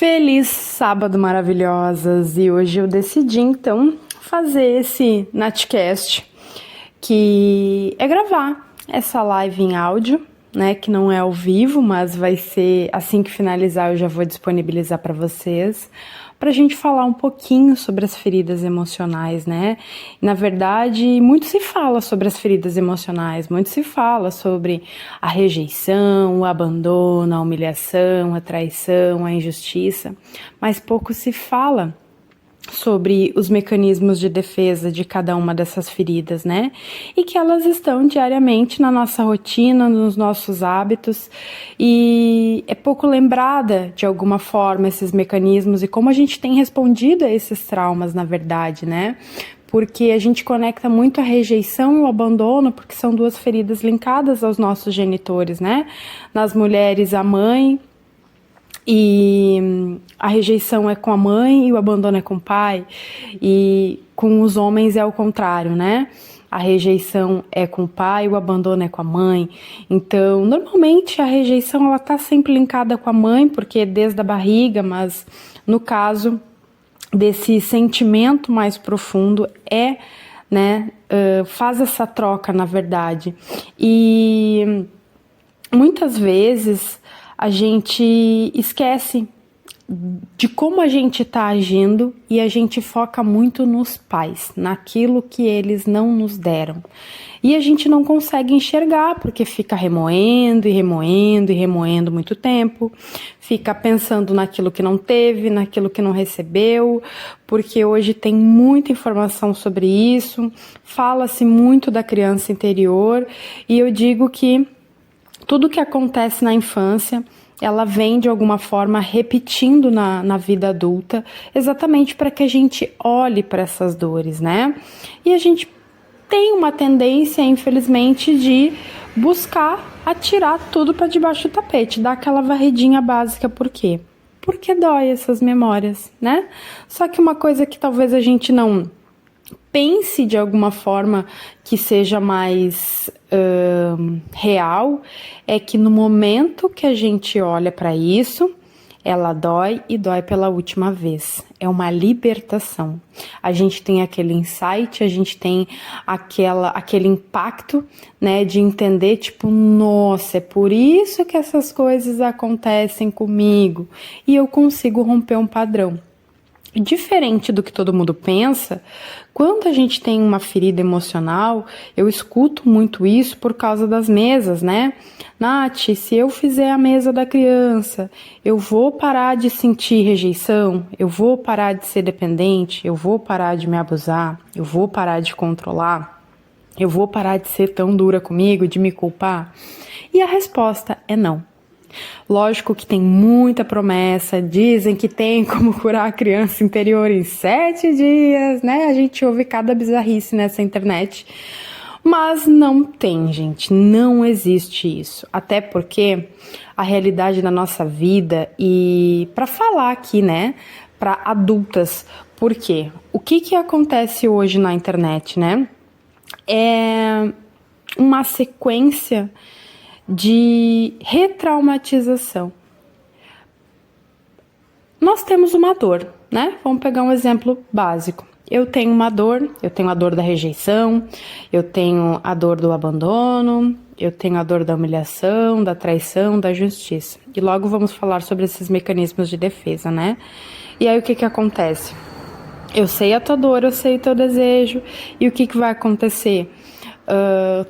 Feliz sábado, maravilhosas! E hoje eu decidi então fazer esse Natcast, que é gravar essa live em áudio, né? Que não é ao vivo, mas vai ser assim que finalizar, eu já vou disponibilizar para vocês, para a gente falar um pouquinho sobre as feridas emocionais, né? Na verdade, muito se fala sobre as feridas emocionais, muito se fala sobre a rejeição, o abandono, a humilhação, a traição, a injustiça, mas pouco se fala sobre os mecanismos de defesa de cada uma dessas feridas, né? E que elas estão diariamente na nossa rotina, nos nossos hábitos, e é pouco lembrada de alguma forma esses mecanismos e como a gente tem respondido a esses traumas, na verdade, né? Porque a gente conecta muito a rejeição e o abandono, porque são duas feridas linkadas aos nossos genitores, né? Nas mulheres, a mãe, e a rejeição é com a mãe e o abandono é com o pai, e com os homens é o contrário, né? A rejeição é com o pai, o abandono é com a mãe. Então, normalmente a rejeição ela tá sempre linkada com a mãe, porque é desde a barriga, mas no caso desse sentimento mais profundo é, né, faz essa troca, na verdade. E muitas vezes a gente esquece de como a gente está agindo e a gente foca muito nos pais, naquilo que eles não nos deram. E a gente não consegue enxergar, porque fica remoendo e remoendo e remoendo muito tempo, fica pensando naquilo que não teve, naquilo que não recebeu, porque hoje tem muita informação sobre isso, fala-se muito da criança interior, e eu digo que tudo que acontece na infância, ela vem de alguma forma repetindo na vida adulta, exatamente para que a gente olhe para essas dores, né? E a gente tem uma tendência, infelizmente, de buscar atirar tudo para debaixo do tapete, dar aquela varridinha básica. Por quê? Porque dói essas memórias, né? Só que uma coisa que talvez a gente não pense de alguma forma que seja mais real, é que no momento que a gente olha para isso, ela dói e dói pela última vez. É uma libertação. A gente tem aquele insight, a gente tem aquele impacto, né, de entender, tipo, nossa, é por isso que essas coisas acontecem comigo. E eu consigo romper um padrão. Diferente do que todo mundo pensa, quando a gente tem uma ferida emocional, eu escuto muito isso por causa das mesas, né? Nath, se eu fizer a mesa da criança, eu vou parar de sentir rejeição, eu vou parar de ser dependente, eu vou parar de me abusar, eu vou parar de controlar, eu vou parar de ser tão dura comigo, de me culpar? E a resposta é não. Lógico que tem muita promessa, dizem que tem como curar a criança interior em 7 dias, né? A gente ouve cada bizarrice nessa internet, mas não tem, gente, não existe isso. Até porque a realidade da nossa vida, e para falar aqui, né, para adultas, por quê? O que acontece hoje na internet, né? É uma sequência de retraumatização. Nós temos uma dor, né? Vamos pegar um exemplo básico. Eu tenho uma dor, eu tenho a dor da rejeição, eu tenho a dor do abandono, eu tenho a dor da humilhação, da traição, da justiça. E logo vamos falar sobre esses mecanismos de defesa, né? E aí o que acontece? Eu sei a tua dor, eu sei o teu desejo, e o que vai acontecer?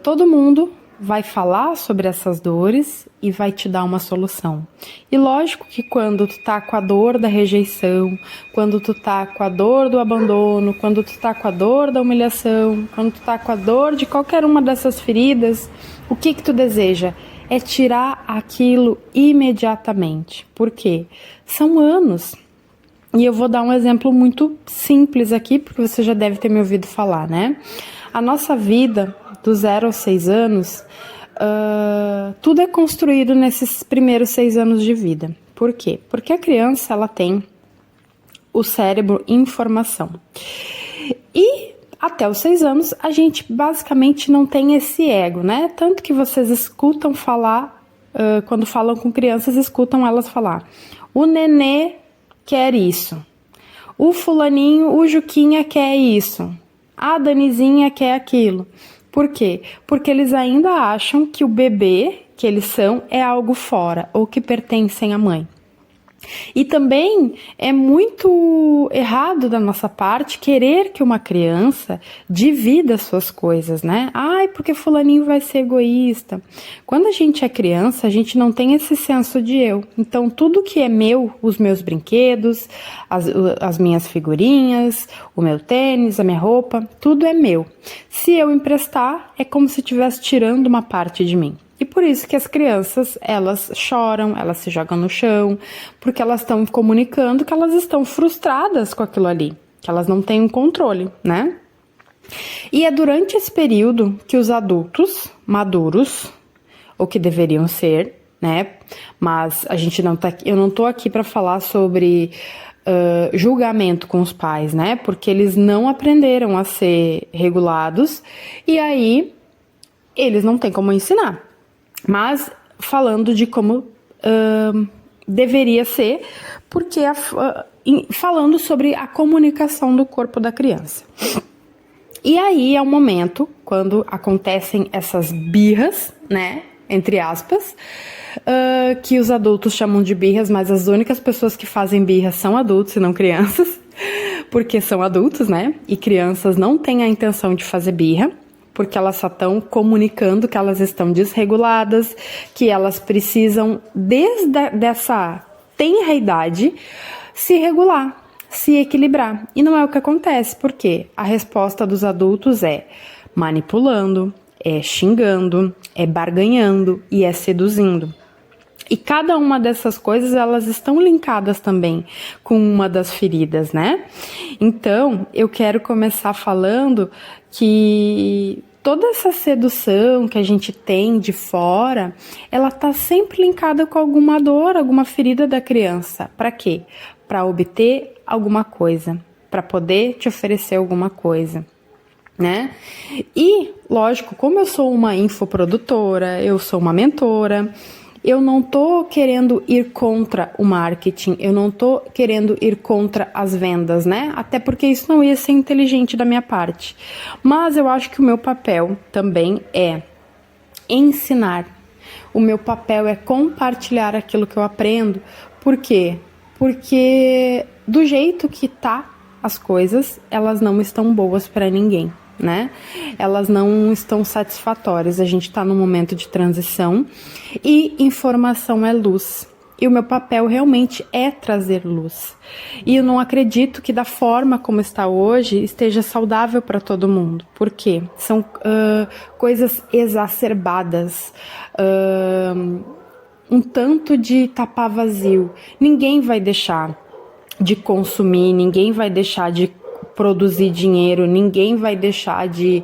Todo mundo vai falar sobre essas dores e vai te dar uma solução. E lógico que quando tu tá com a dor da rejeição, quando tu tá com a dor do abandono, quando tu tá com a dor da humilhação, quando tu tá com a dor de qualquer uma dessas feridas, o que tu deseja? É tirar aquilo imediatamente. Por quê? São anos. E eu vou dar um exemplo muito simples aqui, porque você já deve ter me ouvido falar, né? A nossa vida, do 0 aos 6 anos, tudo é construído nesses primeiros 6 anos de vida. Por quê? Porque a criança, ela tem o cérebro em formação. E até os 6 anos, a gente basicamente não tem esse ego, né? Tanto que vocês escutam falar, quando falam com crianças, escutam elas falar: o nenê quer isso. O fulaninho, o Juquinha quer isso. A Danizinha quer aquilo. Por quê? Porque eles ainda acham que o bebê que eles são é algo fora ou que pertencem à mãe. E também é muito errado da nossa parte querer que uma criança divida suas coisas, né? Ai, porque fulaninho vai ser egoísta. Quando a gente é criança, a gente não tem esse senso de eu. Então, tudo que é meu, os meus brinquedos, as minhas figurinhas, o meu tênis, a minha roupa, tudo é meu. Se eu emprestar, é como se estivesse tirando uma parte de mim. E por isso que as crianças, elas choram, elas se jogam no chão, porque elas estão comunicando que elas estão frustradas com aquilo ali, que elas não têm um controle, né? E é durante esse período que os adultos maduros, ou que deveriam ser, né? Mas a gente não tá, eu não tô aqui para falar sobre julgamento com os pais, né? Porque eles não aprenderam a ser regulados e aí eles não têm como ensinar. Mas falando de como deveria ser, porque falando sobre a comunicação do corpo da criança. E aí é o momento quando acontecem essas birras, né, entre aspas, que os adultos chamam de birras, mas as únicas pessoas que fazem birras são adultos e não crianças, porque são adultos, né, e crianças não têm a intenção de fazer birra, porque elas só estão comunicando que elas estão desreguladas, que elas precisam, desde dessa tenra idade, se regular, se equilibrar. E não é o que acontece, porque a resposta dos adultos é manipulando, é xingando, é barganhando e é seduzindo. E cada uma dessas coisas, elas estão linkadas também com uma das feridas, né? Então, eu quero começar falando que toda essa sedução que a gente tem de fora, ela tá sempre linkada com alguma dor, alguma ferida da criança. Para quê? Para obter alguma coisa, para poder te oferecer alguma coisa, né? E, lógico, como eu sou uma infoprodutora, eu sou uma mentora, eu não tô querendo ir contra o marketing, eu não tô querendo ir contra as vendas, né? Até porque isso não ia ser inteligente da minha parte. Mas eu acho que o meu papel também é ensinar. O meu papel é compartilhar aquilo que eu aprendo. Por quê? Porque do jeito que tá as coisas, elas não estão boas para ninguém, né? Elas não estão satisfatórias. A gente está num momento de transição e informação é luz. E o meu papel realmente é trazer luz. E eu não acredito que da forma como está hoje esteja saudável para todo mundo. Por quê? São coisas exacerbadas, um tanto de tapar vazio. Ninguém vai deixar de consumir, ninguém vai deixar de produzir dinheiro, ninguém vai deixar de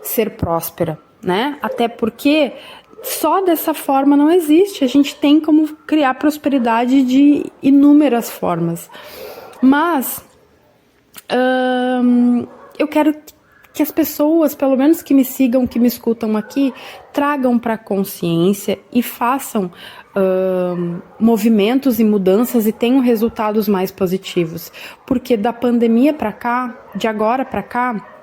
ser próspera, né? Até porque só dessa forma não existe. A gente tem como criar prosperidade de inúmeras formas. Mas eu quero que as pessoas, pelo menos que me sigam, que me escutam aqui, tragam para a consciência e façam movimentos e mudanças e tenham resultados mais positivos. Porque da pandemia para cá, de agora para cá,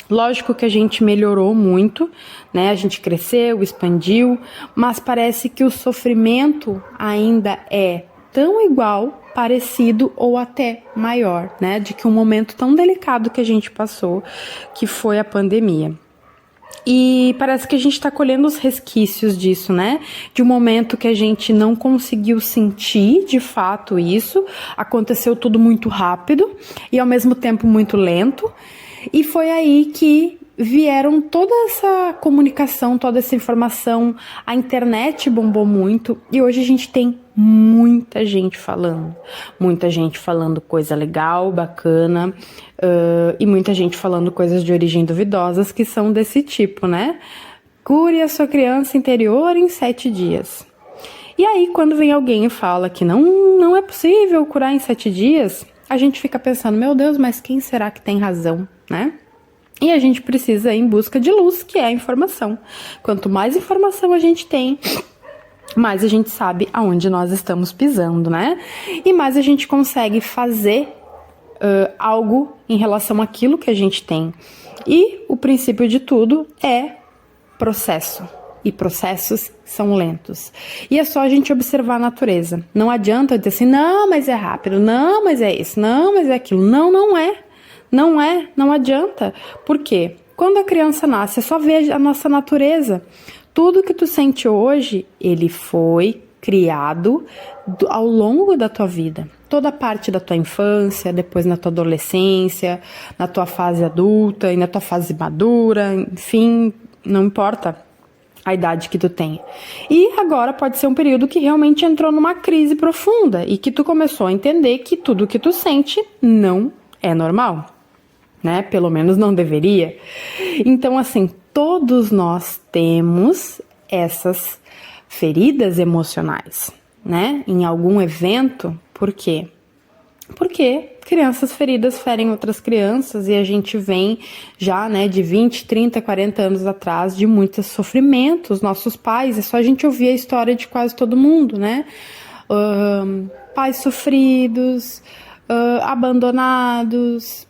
lógico que a gente melhorou muito, né? A gente cresceu, expandiu, mas parece que o sofrimento ainda é tão igual, parecido ou até maior, né? De que um momento tão delicado que a gente passou, que foi a pandemia. E parece que a gente está colhendo os resquícios disso, né? De um momento que a gente não conseguiu sentir de fato isso, aconteceu tudo muito rápido e ao mesmo tempo muito lento. E foi aí que vieram toda essa comunicação, toda essa informação, a internet bombou muito e hoje a gente tem muita gente falando coisa legal, bacana, e muita gente falando coisas de origem duvidosas que são desse tipo, né? Cure a sua criança interior em 7 dias. E aí quando vem alguém e fala que não é possível curar em 7 dias, a gente fica pensando, meu Deus, mas quem será que tem razão, né? E a gente precisa ir em busca de luz, que é a informação. Quanto mais informação a gente tem, mais a gente sabe aonde nós estamos pisando, né? E mais a gente consegue fazer algo em relação àquilo que a gente tem. E o princípio de tudo é processo. E processos são lentos. E é só a gente observar a natureza. Não adianta dizer assim, não, mas é rápido, não, mas é isso, não, mas é aquilo. Não, não é. Não é, não adianta. Por quê? Quando a criança nasce, é só ver a nossa natureza. Tudo que tu sente hoje, ele foi criado ao longo da tua vida. Toda parte da tua infância, depois na tua adolescência, na tua fase adulta e na tua fase madura, enfim, não importa a idade que tu tenha. E agora pode ser um período que realmente entrou numa crise profunda e que tu começou a entender que tudo que tu sente não é normal, né? Pelo menos não deveria. Então, assim, todos nós temos essas feridas emocionais, né? Em algum evento. Por quê? Porque crianças feridas ferem outras crianças e a gente vem já, né, de 20, 30, 40 anos atrás de muitos sofrimentos. Nossos pais, é só a gente ouvir a história de quase todo mundo, né? Pais sofridos, abandonados,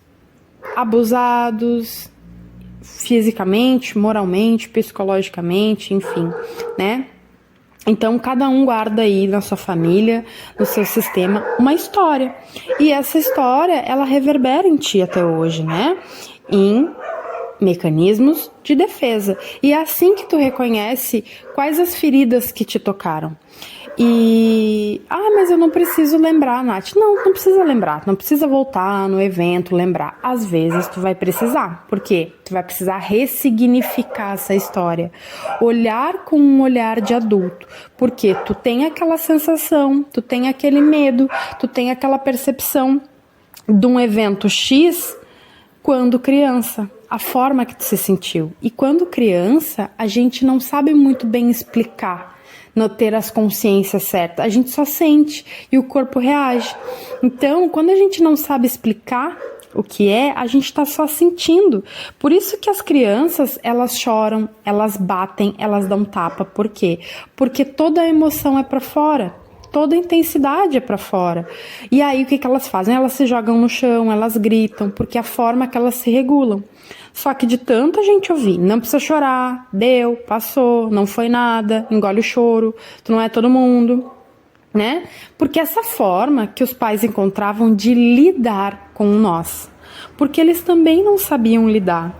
abusados fisicamente, moralmente, psicologicamente, enfim, né? Então, cada um guarda aí na sua família, no seu sistema, uma história. E essa história, ela reverbera em ti até hoje, né? Em mecanismos de defesa. E é assim que tu reconhece quais as feridas que te tocaram. E, mas eu não preciso lembrar, Nath. Não, não precisa lembrar, não precisa voltar no evento, lembrar. Às vezes tu vai precisar, por quê? Tu vai precisar ressignificar essa história, olhar com um olhar de adulto, porque tu tem aquela sensação, tu tem aquele medo, tu tem aquela percepção de um evento X quando criança, a forma que tu se sentiu. E quando criança, a gente não sabe muito bem explicar, não ter as consciências certas, a gente só sente e o corpo reage. Então, quando a gente não sabe explicar o que é, a gente está só sentindo. Por isso que as crianças, elas choram, elas batem, elas dão tapa. Por quê? Porque toda a emoção é para fora, toda a intensidade é para fora. E aí o que elas fazem? Elas se jogam no chão, elas gritam, porque é a forma que elas se regulam. Só que de tanto a gente ouvir, não precisa chorar, deu, passou, não foi nada, engole o choro, tu não é todo mundo, né? Porque essa forma que os pais encontravam de lidar com nós, porque eles também não sabiam lidar.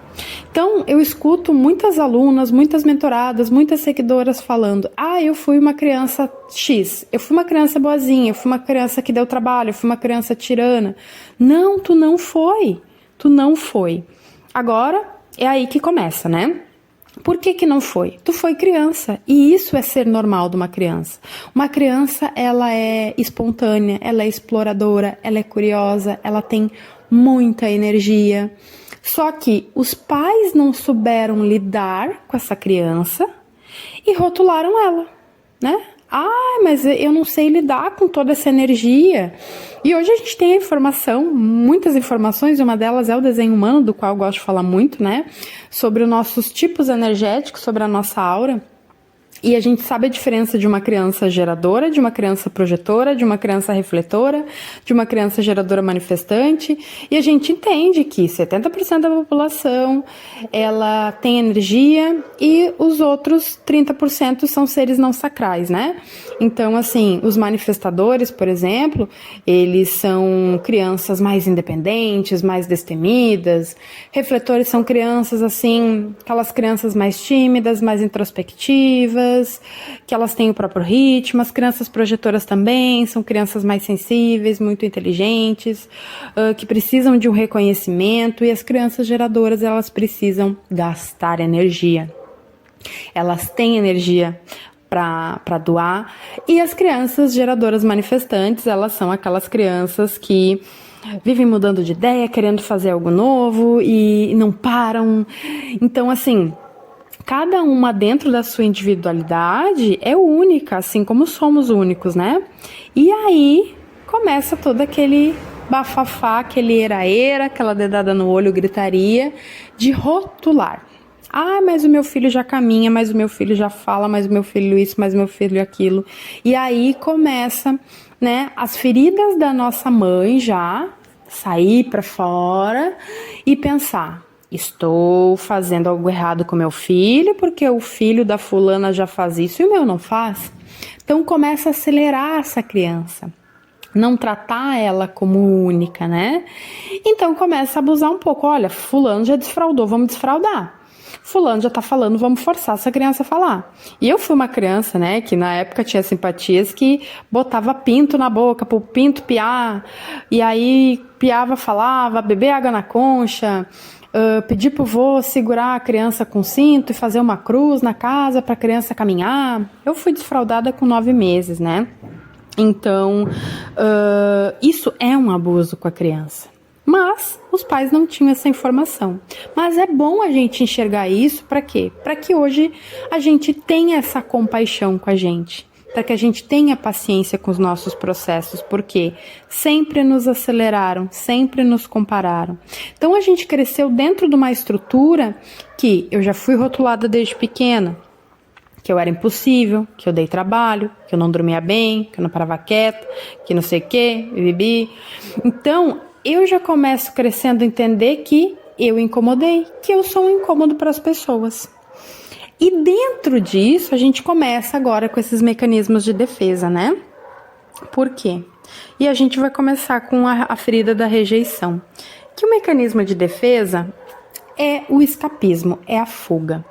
Então, eu escuto muitas alunas, muitas mentoradas, muitas seguidoras falando, eu fui uma criança X, eu fui uma criança boazinha, eu fui uma criança que deu trabalho, eu fui uma criança tirana. Não, tu não foi, tu não foi. Agora, é aí que começa, né? Por que não foi? Tu foi criança, e isso é ser normal de uma criança. Uma criança, ela é espontânea, ela é exploradora, ela é curiosa, ela tem muita energia. Só que os pais não souberam lidar com essa criança e rotularam ela, né? Mas eu não sei lidar com toda essa energia. E hoje a gente tem a informação, muitas informações, e uma delas é o desenho humano, do qual eu gosto de falar muito, né? Sobre os nossos tipos energéticos, sobre a nossa aura. E a gente sabe a diferença de uma criança geradora, de uma criança projetora, de uma criança refletora, de uma criança geradora manifestante. E a gente entende que 70% da população, ela tem energia e os outros 30% são seres não sacrais, né? Então, assim, os manifestadores, por exemplo, eles são crianças mais independentes, mais destemidas. Refletores são crianças, assim, aquelas crianças mais tímidas, mais introspectivas, que elas têm o próprio ritmo. As crianças projetoras também são crianças mais sensíveis, muito inteligentes, que precisam de um reconhecimento, e as crianças geradoras, elas precisam gastar energia. Elas têm energia para doar, e as crianças geradoras manifestantes, elas são aquelas crianças que vivem mudando de ideia, querendo fazer algo novo e não param. Então, assim, cada uma dentro da sua individualidade é única, assim como somos únicos, né? E aí começa todo aquele bafafá, aquele era-era, aquela dedada no olho, gritaria de rotular. Ah, mas o meu filho já caminha, mas o meu filho já fala, mas o meu filho isso, mas o meu filho aquilo. E aí começa, né, as feridas da nossa mãe já sair para fora e pensar: estou fazendo algo errado com meu filho porque o filho da fulana já faz isso e o meu não faz. Então começa a acelerar essa criança, não tratar ela como única, né? Então começa a abusar um pouco. Olha, fulano já desfraudou, vamos desfraudar. Fulano já tá falando, vamos forçar essa criança a falar. E eu fui uma criança, né, que na época tinha simpatias, que botava pinto na boca pro pinto piar, e aí piava, falava, beber água na concha, pedir pro vô segurar a criança com cinto e fazer uma cruz na casa pra criança caminhar. Eu fui desfraudada com 9 meses, né? Então, isso é um abuso com a criança. Mas os pais não tinham essa informação. Mas é bom a gente enxergar isso para quê? Para que hoje a gente tenha essa compaixão com a gente. Para que a gente tenha paciência com os nossos processos. Porque sempre nos aceleraram, sempre nos compararam. Então a gente cresceu dentro de uma estrutura que eu já fui rotulada desde pequena. Que eu era impossível, que eu dei trabalho, que eu não dormia bem, que eu não parava quieta, que não sei o que, bibi. Então, eu já começo crescendo a entender que eu incomodei, que eu sou um incômodo para as pessoas. E dentro disso, a gente começa agora com esses mecanismos de defesa, né? Por quê? E a gente vai começar com a ferida da rejeição. Que o mecanismo de defesa é o escapismo, é a fuga.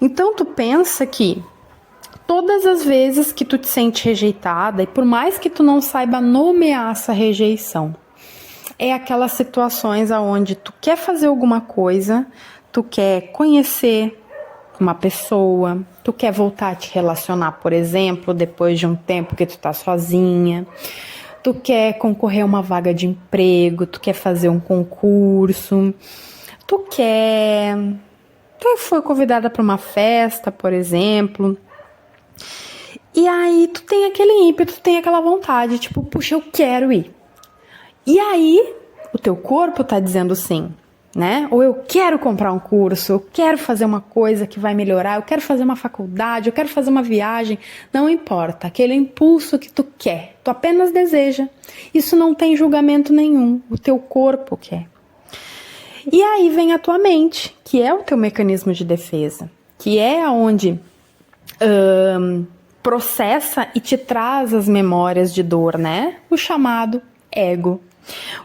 Então, tu pensa que todas as vezes que tu te sente rejeitada, e por mais que tu não saiba nomear essa rejeição, é aquelas situações onde tu quer fazer alguma coisa, tu quer conhecer uma pessoa, tu quer voltar a te relacionar, por exemplo, depois de um tempo que tu tá sozinha, tu quer concorrer a uma vaga de emprego, tu quer fazer um concurso, tu foi convidada para uma festa, por exemplo, e aí tu tem aquele ímpeto, tu tem aquela vontade, tipo, puxa, eu quero ir. E aí o teu corpo tá dizendo sim, né? Ou eu quero comprar um curso, eu quero fazer uma coisa que vai melhorar, eu quero fazer uma faculdade, eu quero fazer uma viagem, não importa, aquele impulso que tu quer, tu apenas deseja. Isso não tem julgamento nenhum, o teu corpo quer. E aí vem a tua mente, que é o teu mecanismo de defesa, que é onde processa e te traz as memórias de dor, né? O chamado ego.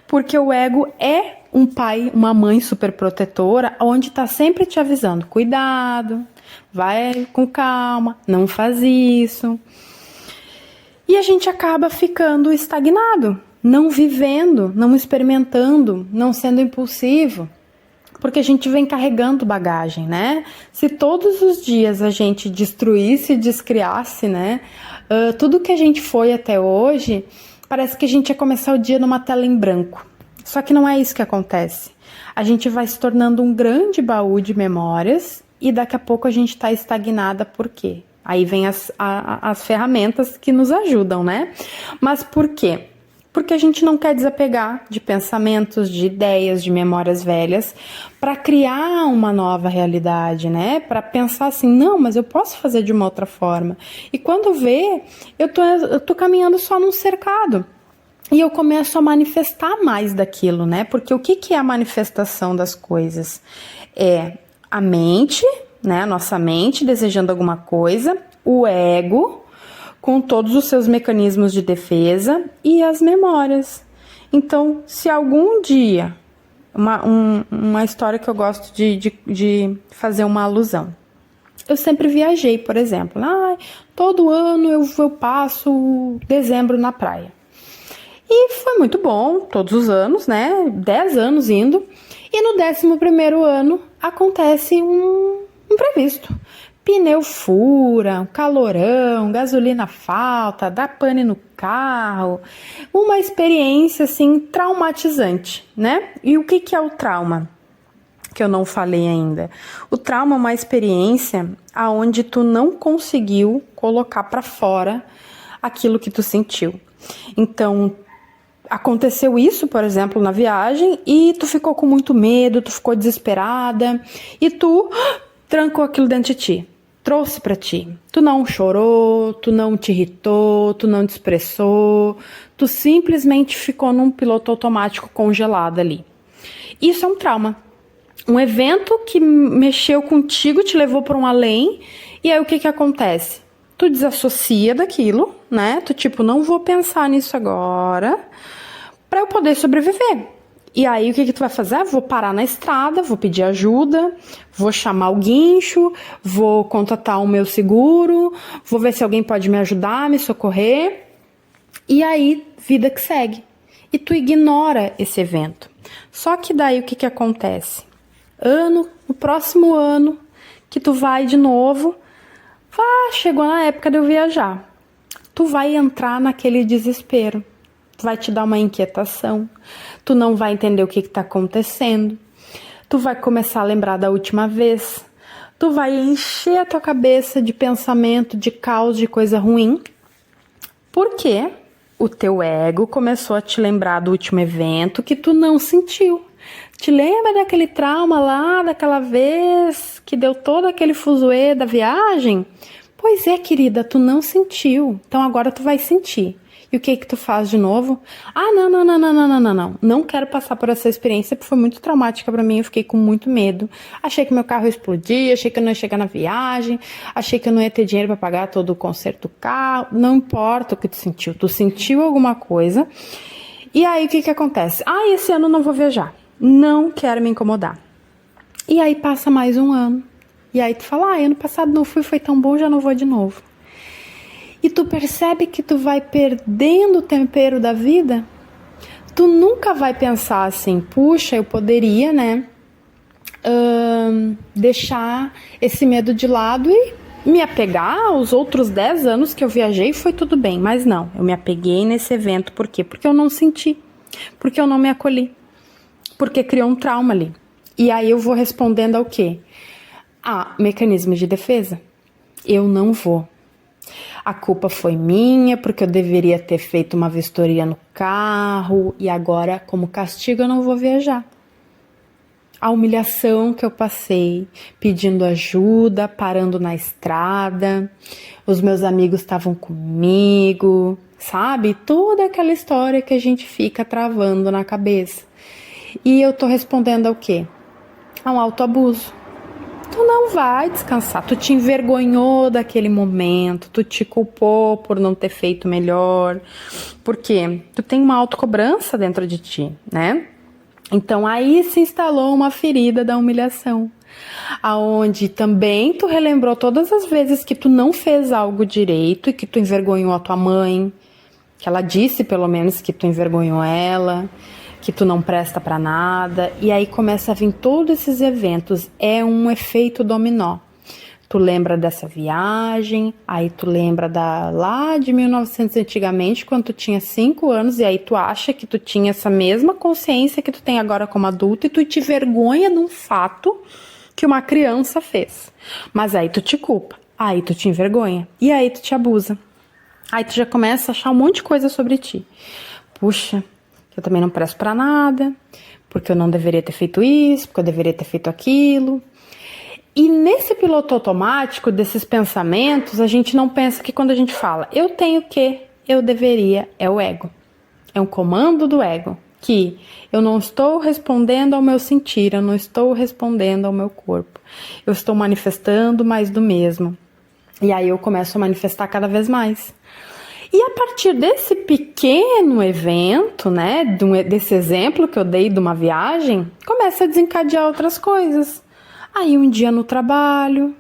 Porque o ego é um pai, uma mãe super protetora, onde tá sempre te avisando, cuidado, vai com calma, não faz isso. E a gente acaba ficando estagnado, não vivendo, não experimentando, não sendo impulsivo, porque a gente vem carregando bagagem, né? Se todos os dias a gente destruísse, descriasse, né, tudo que a gente foi até hoje, parece que a gente ia começar o dia numa tela em branco. Só que não é isso que acontece. A gente vai se tornando um grande baú de memórias e daqui a pouco a gente está estagnada. Por quê? Aí vem as ferramentas que nos ajudam, né? Mas por quê? Porque a gente não quer desapegar de pensamentos, de ideias, de memórias velhas para criar uma nova realidade, né? Para pensar assim, não, mas eu posso fazer de uma outra forma. E quando vê, eu tô caminhando só num cercado. E eu começo a manifestar mais daquilo, né? Porque o que é a manifestação das coisas? É a mente, né? A nossa mente desejando alguma coisa, o ego com todos os seus mecanismos de defesa e as memórias. Então, se algum dia, uma história que eu gosto de fazer uma alusão. Eu sempre viajei, por exemplo. Todo ano eu passo dezembro na praia. E foi muito bom, todos os anos, né? 10 anos indo. E no 11º ano acontece um imprevisto. Pneu fura, calorão, gasolina falta, dá pane no carro. Uma experiência, assim, traumatizante, né? E o que é o trauma? Que eu não falei ainda. O trauma é uma experiência onde tu não conseguiu colocar para fora aquilo que tu sentiu. Então, aconteceu isso, por exemplo, na viagem, e tu ficou com muito medo, tu ficou desesperada, e tu trancou aquilo dentro de ti, trouxe pra ti. Tu não chorou, tu não te irritou, tu não te expressou, tu simplesmente ficou num piloto automático congelado ali. Isso é um trauma. Um evento que mexeu contigo, te levou para um além, e aí o que acontece? Tu desassocia daquilo, né? Tu tipo, não vou pensar nisso agora para eu poder sobreviver. E aí o que tu vai fazer? Vou parar na estrada, vou pedir ajuda, vou chamar o guincho, vou contatar o meu seguro, vou ver se alguém pode me ajudar, me socorrer. E aí, vida que segue. E tu ignora esse evento. Só que daí o que acontece? No próximo ano, que tu vai de novo, chegou na época de eu viajar. Tu vai entrar naquele desespero. Vai te dar uma inquietação. Tu não vai entender o que está acontecendo. Tu vai começar a lembrar da última vez. Tu vai encher a tua cabeça de pensamento, de caos, de coisa ruim. Por quê? O teu ego começou a te lembrar do último evento que tu não sentiu. Te lembra daquele trauma lá, daquela vez que deu todo aquele fuzuê da viagem? Pois é, querida, tu não sentiu. Então agora tu vai sentir. E o que tu faz de novo? Não. Não quero passar por essa experiência porque foi muito traumática pra mim. Eu fiquei com muito medo. Achei que meu carro ia explodir, achei que eu não ia chegar na viagem, achei que eu não ia ter dinheiro pra pagar todo o conserto do carro. Não importa o que tu sentiu. Tu sentiu alguma coisa. E aí o que acontece? Esse ano eu não vou viajar. Não quero me incomodar. E aí passa mais um ano. E aí tu fala, ano passado não fui, foi tão bom, já não vou de novo. E tu percebe que tu vai perdendo o tempero da vida? Tu nunca vai pensar assim, puxa, eu poderia, né, deixar esse medo de lado e me apegar aos outros 10 anos que eu viajei, foi tudo bem. Mas não, eu me apeguei nesse evento, por quê? Porque eu não senti, porque eu não me acolhi, porque criou um trauma ali. E aí eu vou respondendo ao quê? Mecanismo de defesa. Eu não vou. A culpa foi minha, porque eu deveria ter feito uma vistoria no carro e agora, como castigo, eu não vou viajar. A humilhação que eu passei, pedindo ajuda, parando na estrada, os meus amigos estavam comigo, sabe? Toda aquela história que a gente fica travando na cabeça. E eu tô respondendo ao quê? A um autoabuso. Tu não vai descansar, tu te envergonhou daquele momento, tu te culpou por não ter feito melhor, porque tu tem uma autocobrança dentro de ti, né? Então aí se instalou uma ferida da humilhação, aonde também tu relembrou todas as vezes que tu não fez algo direito e que tu envergonhou a tua mãe, que ela disse pelo menos que tu envergonhou ela, que tu não presta pra nada, e aí começa a vir todos esses eventos, é um efeito dominó. Tu lembra dessa viagem, aí tu lembra lá de 1900 antigamente, quando tu tinha 5 anos, e aí tu acha que tu tinha essa mesma consciência que tu tem agora como adulto, e tu te vergonha de um fato que uma criança fez. Mas aí tu te culpa, aí tu te envergonha, e aí tu te abusa. Aí tu já começa a achar um monte de coisa sobre ti. Puxa, eu também não presto pra nada, porque eu não deveria ter feito isso, porque eu deveria ter feito aquilo. E nesse piloto automático desses pensamentos, a gente não pensa que quando a gente fala eu tenho que, eu deveria, é o ego. É um comando do ego, que eu não estou respondendo ao meu sentir, eu não estou respondendo ao meu corpo. Eu estou manifestando mais do mesmo. E aí eu começo a manifestar cada vez mais. E a partir desse pequeno evento, né, desse exemplo que eu dei de uma viagem, começa a desencadear outras coisas. Aí um dia no trabalho,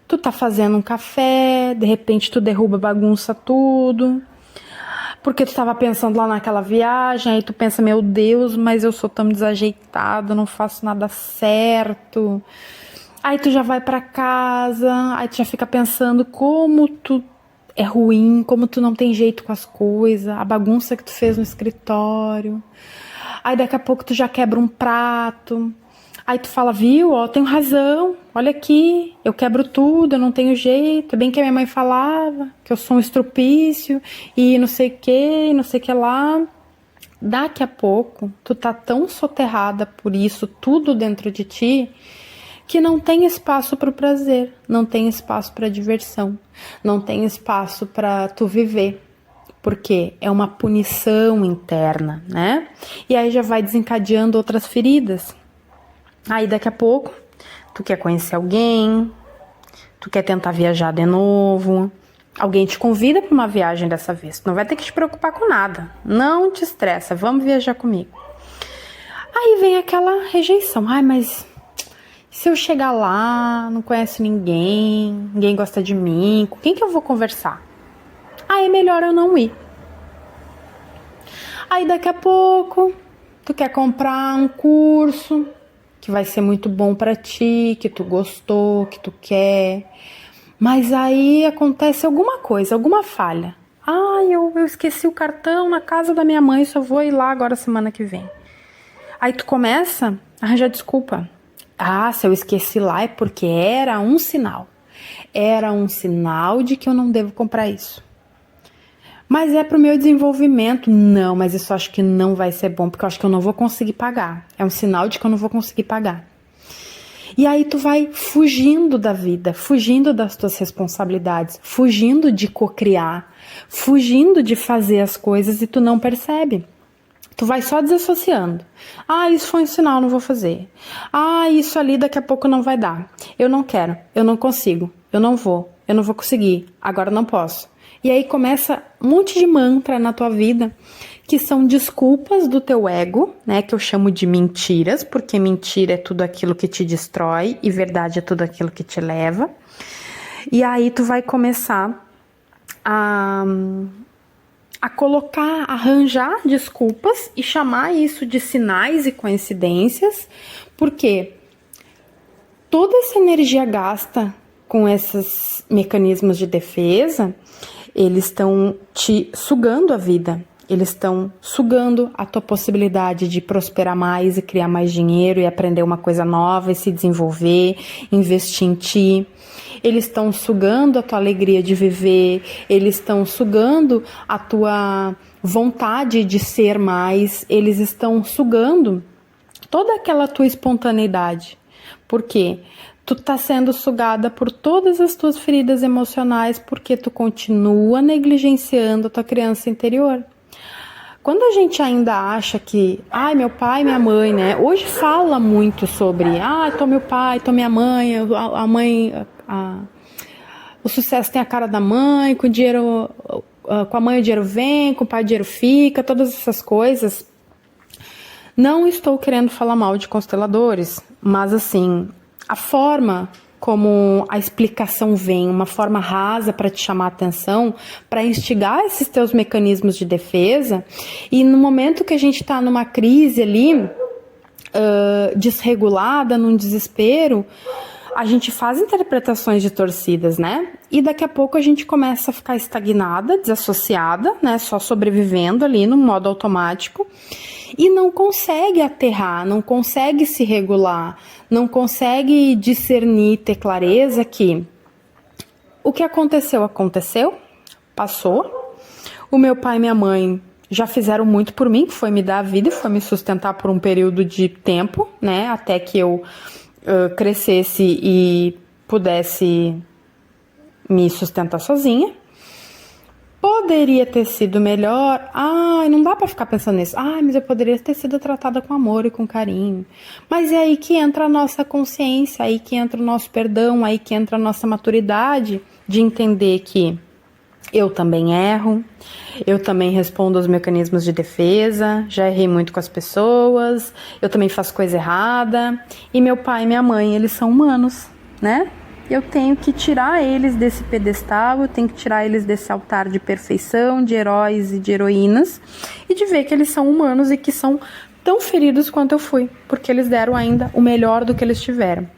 tu tá fazendo um café, de repente tu derruba, bagunça tudo, porque tu tava pensando lá naquela viagem, aí tu pensa, meu Deus, mas eu sou tão desajeitado, não faço nada certo. Aí tu já vai pra casa, aí tu já fica pensando como tu é ruim, como tu não tem jeito com as coisas, a bagunça que tu fez no escritório. Aí daqui a pouco tu já quebra um prato. Aí tu fala, viu, tenho razão, olha aqui, eu quebro tudo, eu não tenho jeito. É bem que a minha mãe falava, que eu sou um estrupício, e não sei o que, não sei o que lá. Daqui a pouco, tu tá tão soterrada por isso tudo dentro de ti, que não tem espaço para o prazer, não tem espaço para diversão, não tem espaço para tu viver. Porque é uma punição interna, né? E aí já vai desencadeando outras feridas. Aí daqui a pouco, tu quer conhecer alguém, tu quer tentar viajar de novo, alguém te convida para uma viagem dessa vez, tu não vai ter que te preocupar com nada, não te estressa, vamos viajar comigo. Aí vem aquela rejeição, ai, mas se eu chegar lá, não conheço ninguém, ninguém gosta de mim, com quem que eu vou conversar? Aí é melhor eu não ir. Aí daqui a pouco, tu quer comprar um curso que vai ser muito bom pra ti, que tu gostou, que tu quer, mas aí acontece alguma coisa, alguma falha. Eu esqueci o cartão na casa da minha mãe, só vou ir lá agora semana que vem. Aí tu começa a arranjar desculpa. Se eu esqueci lá é porque era um sinal. Era um sinal de que eu não devo comprar isso. Mas é pro meu desenvolvimento. Não, mas isso eu acho que não vai ser bom, porque eu acho que eu não vou conseguir pagar. É um sinal de que eu não vou conseguir pagar. E aí tu vai fugindo da vida, fugindo das tuas responsabilidades, fugindo de cocriar, fugindo de fazer as coisas e tu não percebe. Tu vai só desassociando. Isso foi um sinal, não vou fazer. Isso ali daqui a pouco não vai dar. Eu não quero, eu não consigo, eu não vou conseguir, agora não posso. E aí começa um monte de mantra na tua vida, que são desculpas do teu ego, né, que eu chamo de mentiras, porque mentira é tudo aquilo que te destrói e verdade é tudo aquilo que te leva. E aí tu vai começar a colocar, arranjar desculpas e chamar isso de sinais e coincidências, porque toda essa energia gasta com esses mecanismos de defesa, eles estão te sugando a vida, eles estão sugando a tua possibilidade de prosperar mais e criar mais dinheiro e aprender uma coisa nova e se desenvolver, investir em ti. Eles estão sugando a tua alegria de viver, eles estão sugando a tua vontade de ser mais, eles estão sugando toda aquela tua espontaneidade. Por quê? Tu tá sendo sugada por todas as tuas feridas emocionais porque tu continua negligenciando a tua criança interior. Quando a gente ainda acha que, meu pai, minha mãe, né? Hoje fala muito sobre, tô meu pai, tô minha mãe, a mãe, o sucesso tem a cara da mãe, com o dinheiro, com a mãe o dinheiro vem, com o pai o dinheiro fica, todas essas coisas. Não estou querendo falar mal de consteladores, mas assim, a forma como a explicação vem, uma forma rasa para te chamar a atenção, para instigar esses teus mecanismos de defesa, e no momento que a gente está numa crise ali, desregulada, num desespero, a gente faz interpretações distorcidas, né? E daqui a pouco a gente começa a ficar estagnada, desassociada, né? Só sobrevivendo ali no modo automático, e não consegue aterrar, não consegue se regular, não consegue discernir, ter clareza que o que aconteceu, passou. O meu pai e minha mãe já fizeram muito por mim, que foi me dar a vida e foi me sustentar por um período de tempo, né? Até que eu crescesse e pudesse me sustentar sozinha. Poderia ter sido melhor. Não dá pra ficar pensando nisso. Mas eu poderia ter sido tratada com amor e com carinho. Mas é aí que entra a nossa consciência, aí que entra o nosso perdão, aí que entra a nossa maturidade de entender que eu também erro, eu também respondo aos mecanismos de defesa, já errei muito com as pessoas, eu também faço coisa errada. E meu pai e minha mãe, eles são humanos, né? Eu tenho que tirar eles desse pedestal, eu tenho que tirar eles desse altar de perfeição, de heróis e de heroínas, e de ver que eles são humanos e que são tão feridos quanto eu fui, porque eles deram ainda o melhor do que eles tiveram.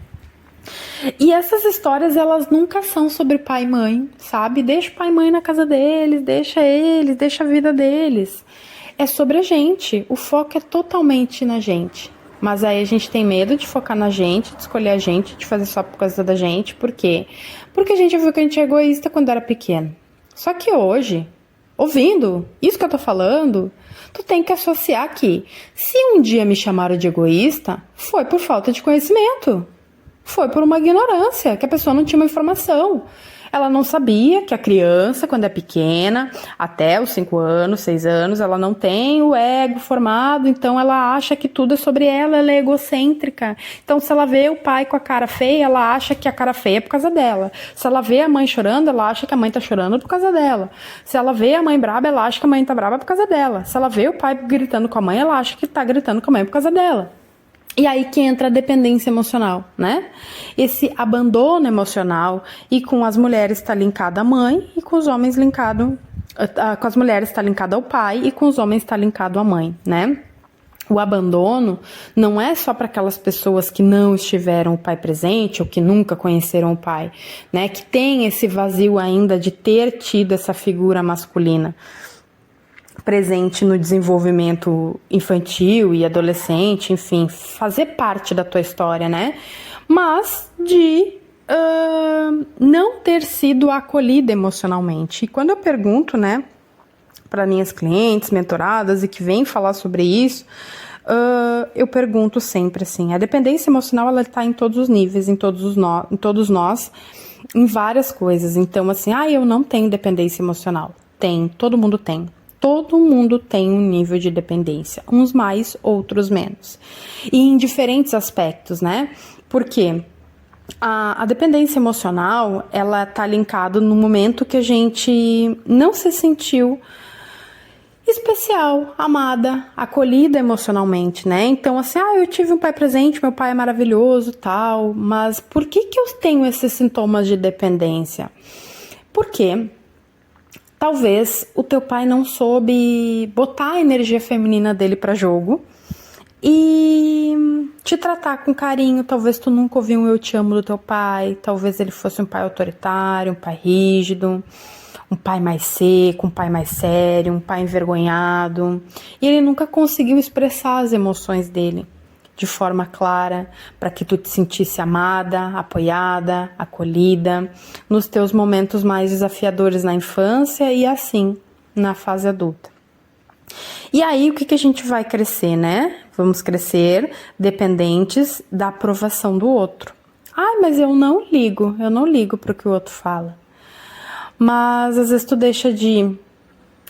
E essas histórias, elas nunca são sobre pai e mãe, sabe? Deixa o pai e mãe na casa deles, deixa a vida deles. É sobre a gente, o foco é totalmente na gente. Mas aí a gente tem medo de focar na gente, de escolher a gente, de fazer só por causa da gente. Por quê? Porque a gente viu que a gente é egoísta quando era pequeno. Só que hoje, ouvindo isso que eu tô falando, tu tem que associar que se um dia me chamaram de egoísta, foi por falta de conhecimento. Foi por uma ignorância, que a pessoa não tinha uma informação. Ela não sabia que a criança, quando é pequena, até os 5 anos, 6 anos, ela não tem o ego formado, então ela acha que tudo é sobre ela, ela é egocêntrica. Então, se ela vê o pai com a cara feia, ela acha que a cara feia é por causa dela. Se ela vê a mãe chorando, ela acha que a mãe tá chorando por causa dela. Se ela vê a mãe braba, ela acha que a mãe tá braba por causa dela. Se ela vê o pai gritando com a mãe, ela acha que tá gritando com a mãe por causa dela. E aí que entra a dependência emocional, né? Esse abandono emocional, e com as mulheres está linkado à mãe, e com os homens linkado, com as mulheres está linkado ao pai, e com os homens está linkado à mãe, né? O abandono não é só para aquelas pessoas que não estiveram o pai presente ou que nunca conheceram o pai, né? Que tem esse vazio ainda de ter tido essa figura masculina presente no desenvolvimento infantil e adolescente, enfim, fazer parte da tua história, né? Mas de não ter sido acolhida emocionalmente. E quando eu pergunto, né, para minhas clientes, mentoradas e que vêm falar sobre isso, eu pergunto sempre assim: a dependência emocional, ela está em todos os níveis, em todos nós, em várias coisas. Então, assim, eu não tenho dependência emocional. Tem, todo mundo tem. Todo mundo tem um nível de dependência, uns mais, outros menos. E em diferentes aspectos, né? Porque a dependência emocional, ela tá linkada no momento que a gente não se sentiu especial, amada, acolhida emocionalmente, né? Então, assim, eu tive um pai presente, meu pai é maravilhoso, tal, mas por que eu tenho esses sintomas de dependência? Por quê? Talvez o teu pai não soube botar a energia feminina dele para jogo e te tratar com carinho. Talvez tu nunca ouviu um eu te amo do teu pai. Talvez ele fosse um pai autoritário, um pai rígido, um pai mais seco, um pai mais sério, um pai envergonhado. E ele nunca conseguiu expressar as emoções dele de forma clara, para que tu te sentisse amada, apoiada, acolhida, nos teus momentos mais desafiadores na infância e assim, na fase adulta. E aí, o que a gente vai crescer, né? Vamos crescer dependentes da aprovação do outro. Mas eu não ligo para o que o outro fala. Mas, às vezes, tu deixa de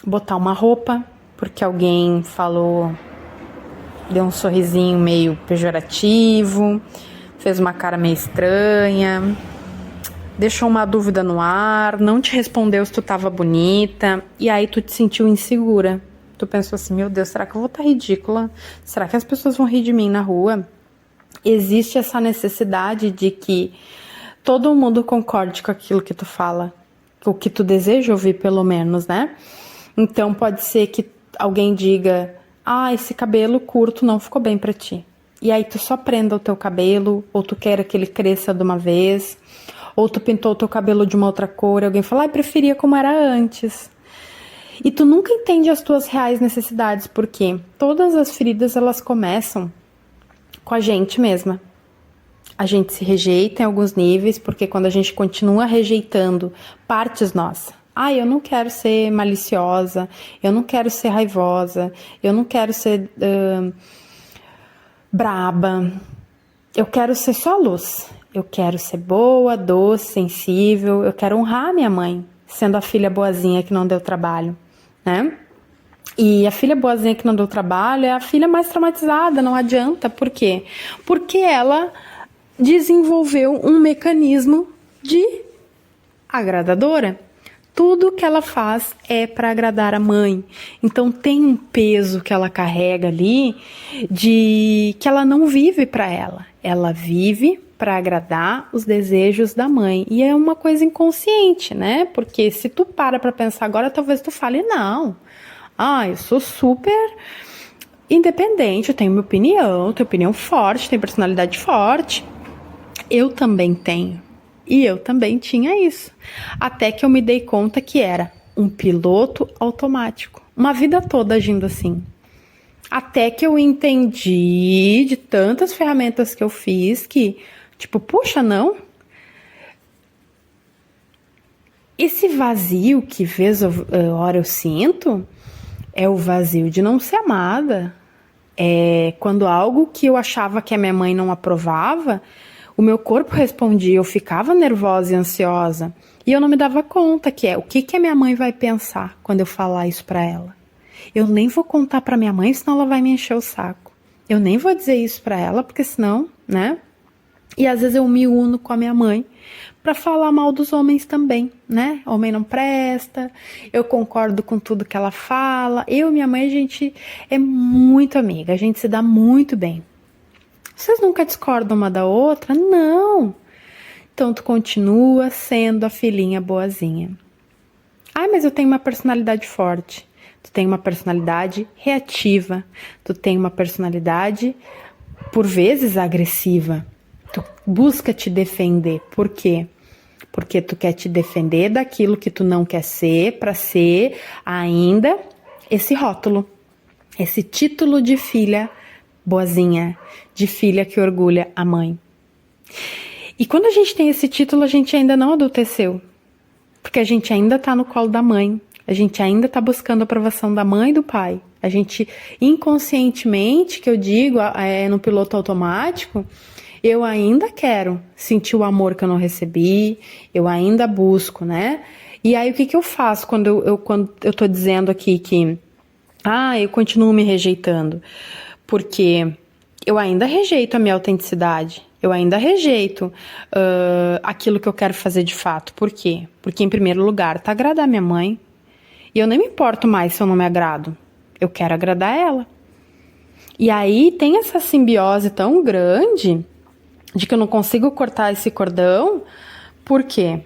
botar uma roupa, porque alguém falou, deu um sorrisinho meio pejorativo, fez uma cara meio estranha, deixou uma dúvida no ar, não te respondeu se tu tava bonita, e aí tu te sentiu insegura. Tu pensou assim: meu Deus, será que eu vou estar ridícula? Será que as pessoas vão rir de mim na rua? Existe essa necessidade de que todo mundo concorde com aquilo que tu fala, o que tu deseja ouvir, pelo menos, né? Então pode ser que alguém diga: esse cabelo curto não ficou bem pra ti. E aí tu só prenda o teu cabelo, ou tu quer que ele cresça de uma vez, ou tu pintou o teu cabelo de uma outra cor, e alguém fala: preferia como era antes. E tu nunca entende as tuas reais necessidades, porque todas as feridas, elas começam com a gente mesma. A gente se rejeita em alguns níveis, porque quando a gente continua rejeitando partes nossas, eu não quero ser maliciosa, eu não quero ser raivosa, eu não quero ser braba, eu quero ser só luz, eu quero ser boa, doce, sensível, eu quero honrar minha mãe, sendo a filha boazinha que não deu trabalho, né? E a filha boazinha que não deu trabalho é a filha mais traumatizada, não adianta. Por quê? Porque ela desenvolveu um mecanismo de agradadora. Tudo que ela faz é para agradar a mãe. Então tem um peso que ela carrega ali de que ela não vive para ela. Ela vive para agradar os desejos da mãe. E é uma coisa inconsciente, né? Porque se tu para pensar agora, talvez tu fale: não, eu sou super independente, eu tenho minha opinião, tenho opinião forte, tenho personalidade forte. Eu também tenho. E eu também tinha isso. Até que eu me dei conta que era um piloto automático. Uma vida toda agindo assim. Até que eu entendi de tantas ferramentas que eu fiz que, puxa, não. Esse vazio que vez hora eu sinto é o vazio de não ser amada. É quando algo que eu achava que a minha mãe não aprovava, O meu corpo respondia, eu ficava nervosa e ansiosa. E eu não me dava conta o que a minha mãe vai pensar quando eu falar isso pra ela. Eu nem vou contar pra minha mãe, senão ela vai me encher o saco. Eu nem vou dizer isso pra ela, porque senão, né? E às vezes eu me uno com a minha mãe pra falar mal dos homens também, né? Homem não presta, eu concordo com tudo que ela fala. Eu e minha mãe, a gente é muito amiga, a gente se dá muito bem. Vocês nunca discordam uma da outra? Não! Então tu continua sendo a filhinha boazinha. Ah, mas eu tenho uma personalidade forte. Tu tem uma personalidade reativa. Tu tem uma personalidade, por vezes, agressiva. Tu busca te defender. Por quê? Porque tu quer te defender daquilo que tu não quer ser, para ser ainda esse rótulo, esse título de filha boazinha, de filha que orgulha a mãe. E quando a gente tem esse título, a gente ainda não adulteceu, porque a gente ainda tá no colo da mãe, a gente ainda tá buscando a aprovação da mãe e do pai. A gente, inconscientemente, que eu digo, no piloto automático, eu ainda quero sentir o amor que eu não recebi, eu ainda busco, né? E aí, o que eu faço quando eu tô dizendo aqui que, eu continuo me rejeitando? Porque eu ainda rejeito a minha autenticidade, eu ainda rejeito aquilo que eu quero fazer de fato. Por quê? Porque, em primeiro lugar, tá agradar minha mãe, e eu nem me importo mais se eu não me agrado, eu quero agradar ela. E aí tem essa simbiose tão grande de que eu não consigo cortar esse cordão. Por quê?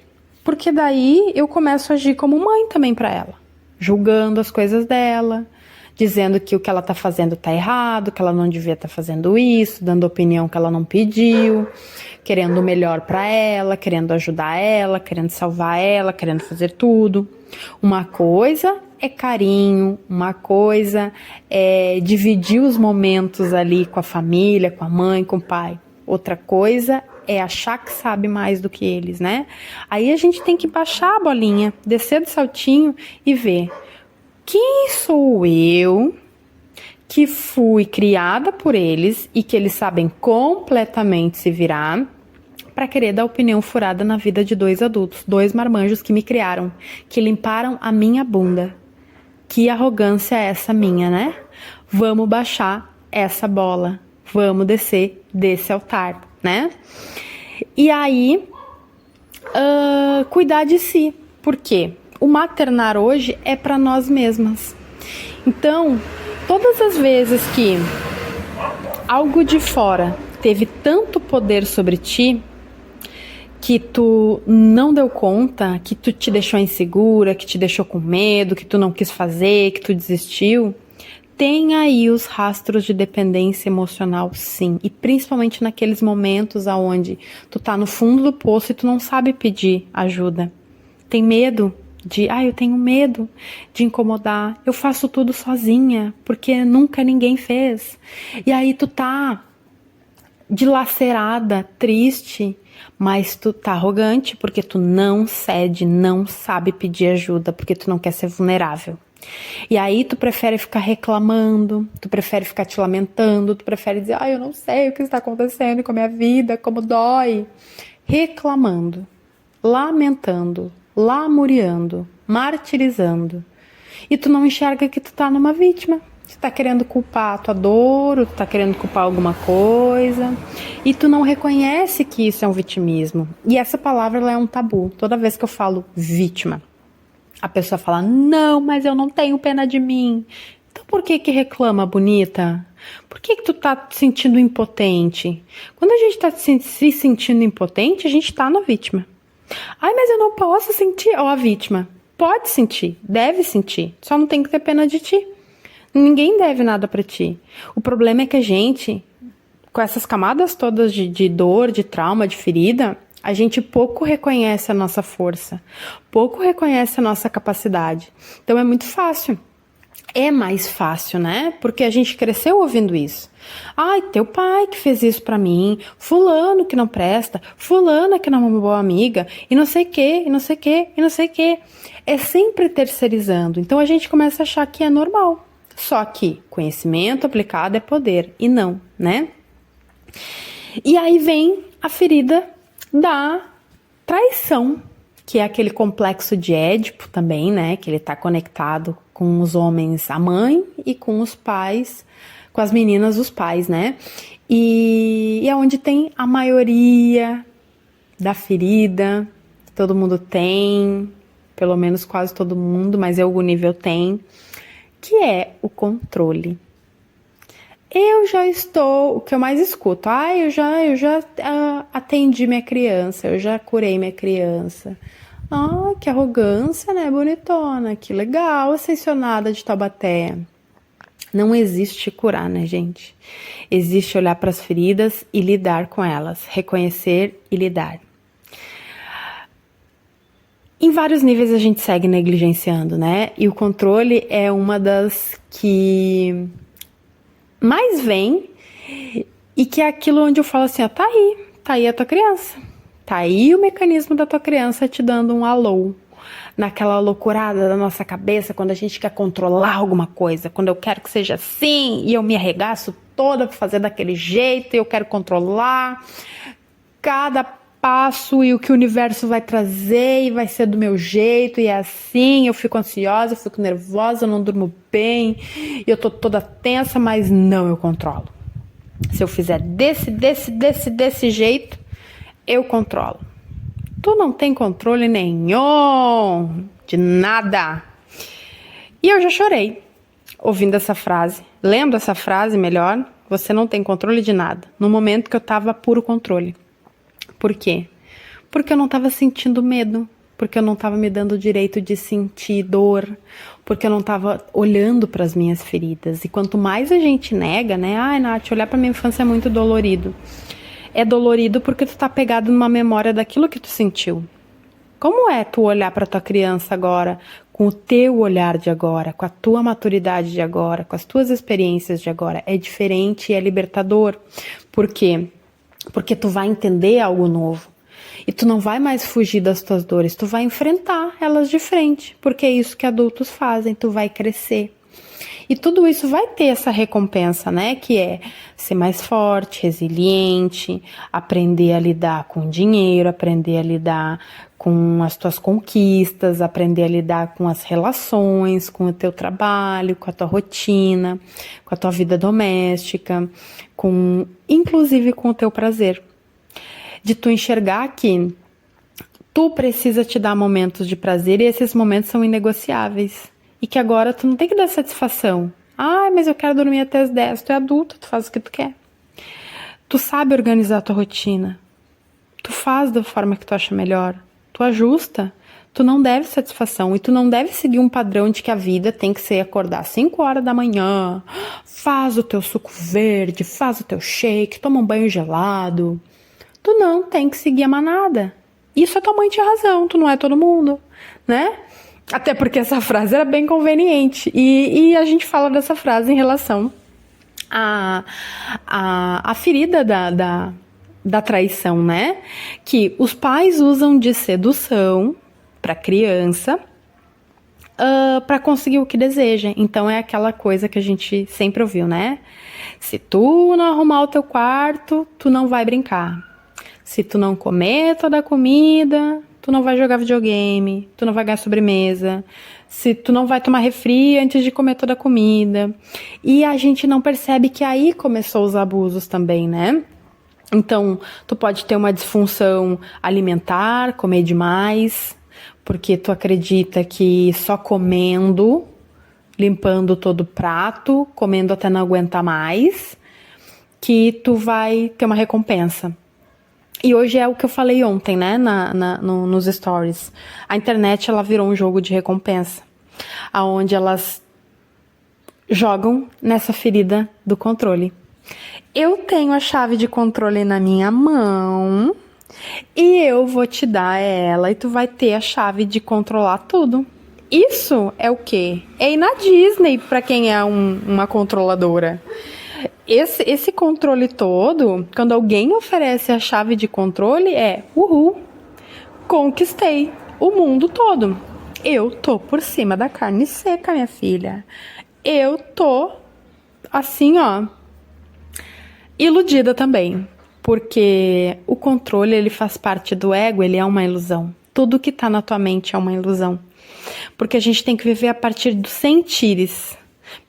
Porque daí eu começo a agir como mãe também para ela, julgando as coisas dela, dizendo que o que ela tá fazendo tá errado, que ela não devia estar fazendo isso, dando opinião que ela não pediu, querendo o melhor para ela, querendo ajudar ela, querendo salvar ela, querendo fazer tudo. Uma coisa é carinho, uma coisa é dividir os momentos ali com a família, com a mãe, com o pai. Outra coisa é achar que sabe mais do que eles, né? Aí a gente tem que baixar a bolinha, descer do saltinho e ver: quem sou eu que fui criada por eles e que eles sabem completamente se virar para querer dar opinião furada na vida de dois adultos, dois marmanjos que me criaram, que limparam a minha bunda. Que arrogância é essa minha, né? Vamos baixar essa bola, vamos descer desse altar, né? E aí, cuidar de si. Por quê? O maternar hoje é para nós mesmas. Então, todas as vezes que algo de fora teve tanto poder sobre ti, que tu não deu conta, que tu te deixou insegura, que te deixou com medo, que tu não quis fazer, que tu desistiu, tem aí os rastros de dependência emocional, sim. E principalmente naqueles momentos onde tu tá no fundo do poço e tu não sabe pedir ajuda. Tem medo eu tenho medo de incomodar, eu faço tudo sozinha, porque nunca ninguém fez. E aí tu tá dilacerada, triste, mas tu tá arrogante porque tu não cede, não sabe pedir ajuda, porque tu não quer ser vulnerável. E aí tu prefere ficar reclamando, tu prefere ficar te lamentando, tu prefere dizer, eu não sei o que está acontecendo com a minha vida, como dói. Reclamando, lamentando, lamuriando, martirizando. E tu não enxerga que tu tá numa vítima. Tu tá querendo culpar a tua dor, ou tu tá querendo culpar alguma coisa, e tu não reconhece que isso é um vitimismo. E essa palavra, ela é um tabu. Toda vez que eu falo vítima, a pessoa fala, não, mas eu não tenho pena de mim. Então por que reclama, bonita? Por que tu tá te sentindo impotente? Quando a gente tá se sentindo impotente, a gente tá na vítima. Mas eu não posso sentir. A vítima pode sentir, deve sentir, só não tem que ter pena de ti. Ninguém deve nada pra ti. O problema é que a gente, com essas camadas todas de dor, de trauma, de ferida, a gente pouco reconhece a nossa força, pouco reconhece a nossa capacidade. Então é muito fácil. É mais fácil, né? Porque a gente cresceu ouvindo isso. Teu pai que fez isso pra mim, fulano que não presta, fulana que não é uma boa amiga, e não sei o que, e não sei o que, e não sei o que. É sempre terceirizando. Então a gente começa a achar que é normal. Só que conhecimento aplicado é poder, e não, né? E aí vem a ferida da traição, que é aquele complexo de Édipo também, né? Que ele tá conectado com os homens, a mãe, e com os pais, com as meninas, os pais, né? E é onde tem a maioria da ferida, todo mundo tem, pelo menos quase todo mundo, mas em algum nível tem, que é o controle. Eu já estou, o que eu mais escuto, eu já atendi minha criança, eu já curei minha criança. Que arrogância, né, bonitona, que legal, ascensionada de Taubaté. Não existe curar, né, gente? Existe olhar para as feridas e lidar com elas, reconhecer e lidar. Em vários níveis a gente segue negligenciando, né? E o controle é uma das que mais vem, e que é aquilo onde eu falo assim, ó, tá aí a tua criança. Tá aí o mecanismo da tua criança te dando um alô. Naquela loucurada da nossa cabeça, quando a gente quer controlar alguma coisa, quando eu quero que seja assim, e eu me arregaço toda pra fazer daquele jeito, e eu quero controlar cada passo e o que o universo vai trazer, e vai ser do meu jeito, e é assim, eu fico ansiosa, eu fico nervosa, eu não durmo bem, e eu tô toda tensa, mas não, eu controlo. Se eu fizer desse jeito, eu controlo. Tu não tem controle nenhum de nada. E eu já chorei ouvindo essa frase, lendo essa frase melhor, você não tem controle de nada, no momento que eu tava puro controle. Por quê? Porque eu não tava sentindo medo, porque eu não tava me dando o direito de sentir dor, porque eu não tava olhando para as minhas feridas. E quanto mais a gente nega, né? Ai, Nath, olhar pra minha infância é muito dolorido. É dolorido porque tu tá pegado numa memória daquilo que tu sentiu. Como é tu olhar para tua criança agora, com o teu olhar de agora, com a tua maturidade de agora, com as tuas experiências de agora? É diferente e é libertador. Por quê? Porque tu vai entender algo novo. E tu não vai mais fugir das tuas dores, tu vai enfrentar elas de frente. Porque é isso que adultos fazem, tu vai crescer. E tudo isso vai ter essa recompensa, né? Que é ser mais forte, resiliente, aprender a lidar com o dinheiro, aprender a lidar com as tuas conquistas, aprender a lidar com as relações, com o teu trabalho, com a tua rotina, com a tua vida doméstica, inclusive com o teu prazer. De tu enxergar que tu precisa te dar momentos de prazer e esses momentos são inegociáveis. E que agora tu não tem que dar satisfação. Mas eu quero dormir até as 10. Tu é adulto, tu faz o que tu quer. Tu sabe organizar a tua rotina. Tu faz da forma que tu acha melhor. Tu ajusta. Tu não deve satisfação. E tu não deve seguir um padrão de que a vida tem que ser acordar às 5 horas da manhã. Faz o teu suco verde, faz o teu shake, toma um banho gelado. Tu não tem que seguir a manada. Isso a tua mãe tinha razão, tu não é todo mundo, né? Até porque essa frase era bem conveniente. E a gente fala dessa frase em relação à ferida da traição, né? Que os pais usam de sedução para criança para conseguir o que deseja. Então é aquela coisa que a gente sempre ouviu, né? Se tu não arrumar o teu quarto, tu não vai brincar. Se tu não comer toda a comida, tu não vai jogar videogame, tu não vai ganhar sobremesa, se tu não vai tomar refri antes de comer toda a comida. E a gente não percebe que aí começou os abusos também, né? Então, tu pode ter uma disfunção alimentar, comer demais, porque tu acredita que só comendo, limpando todo o prato, comendo até não aguentar mais, que tu vai ter uma recompensa. E hoje é o que eu falei ontem, né, nos stories. A internet, ela virou um jogo de recompensa, onde elas jogam nessa ferida do controle. Eu tenho a chave de controle na minha mão e eu vou te dar ela e tu vai ter a chave de controlar tudo. Isso é o quê? É ir na Disney para quem é uma controladora. Esse controle todo, quando alguém oferece a chave de controle, uhul, conquistei o mundo todo. Eu tô por cima da carne seca, minha filha. Eu tô, assim, ó, iludida também. Porque o controle, ele faz parte do ego, ele é uma ilusão. Tudo que tá na tua mente é uma ilusão. Porque a gente tem que viver a partir dos sentires.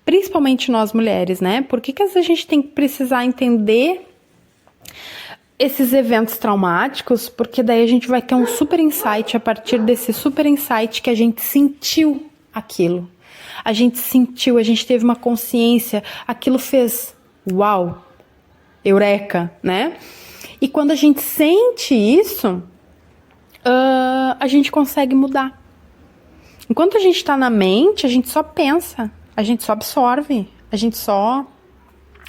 Principalmente nós mulheres, né? Por que às vezes a gente tem que precisar entender esses eventos traumáticos? Porque daí a gente vai ter um super insight a partir desse super insight que a gente sentiu aquilo. A gente sentiu, a gente teve uma consciência, aquilo fez uau, eureka, né? E quando a gente sente isso, a gente consegue mudar. Enquanto a gente está na mente, a gente só pensa, a gente só absorve, a gente só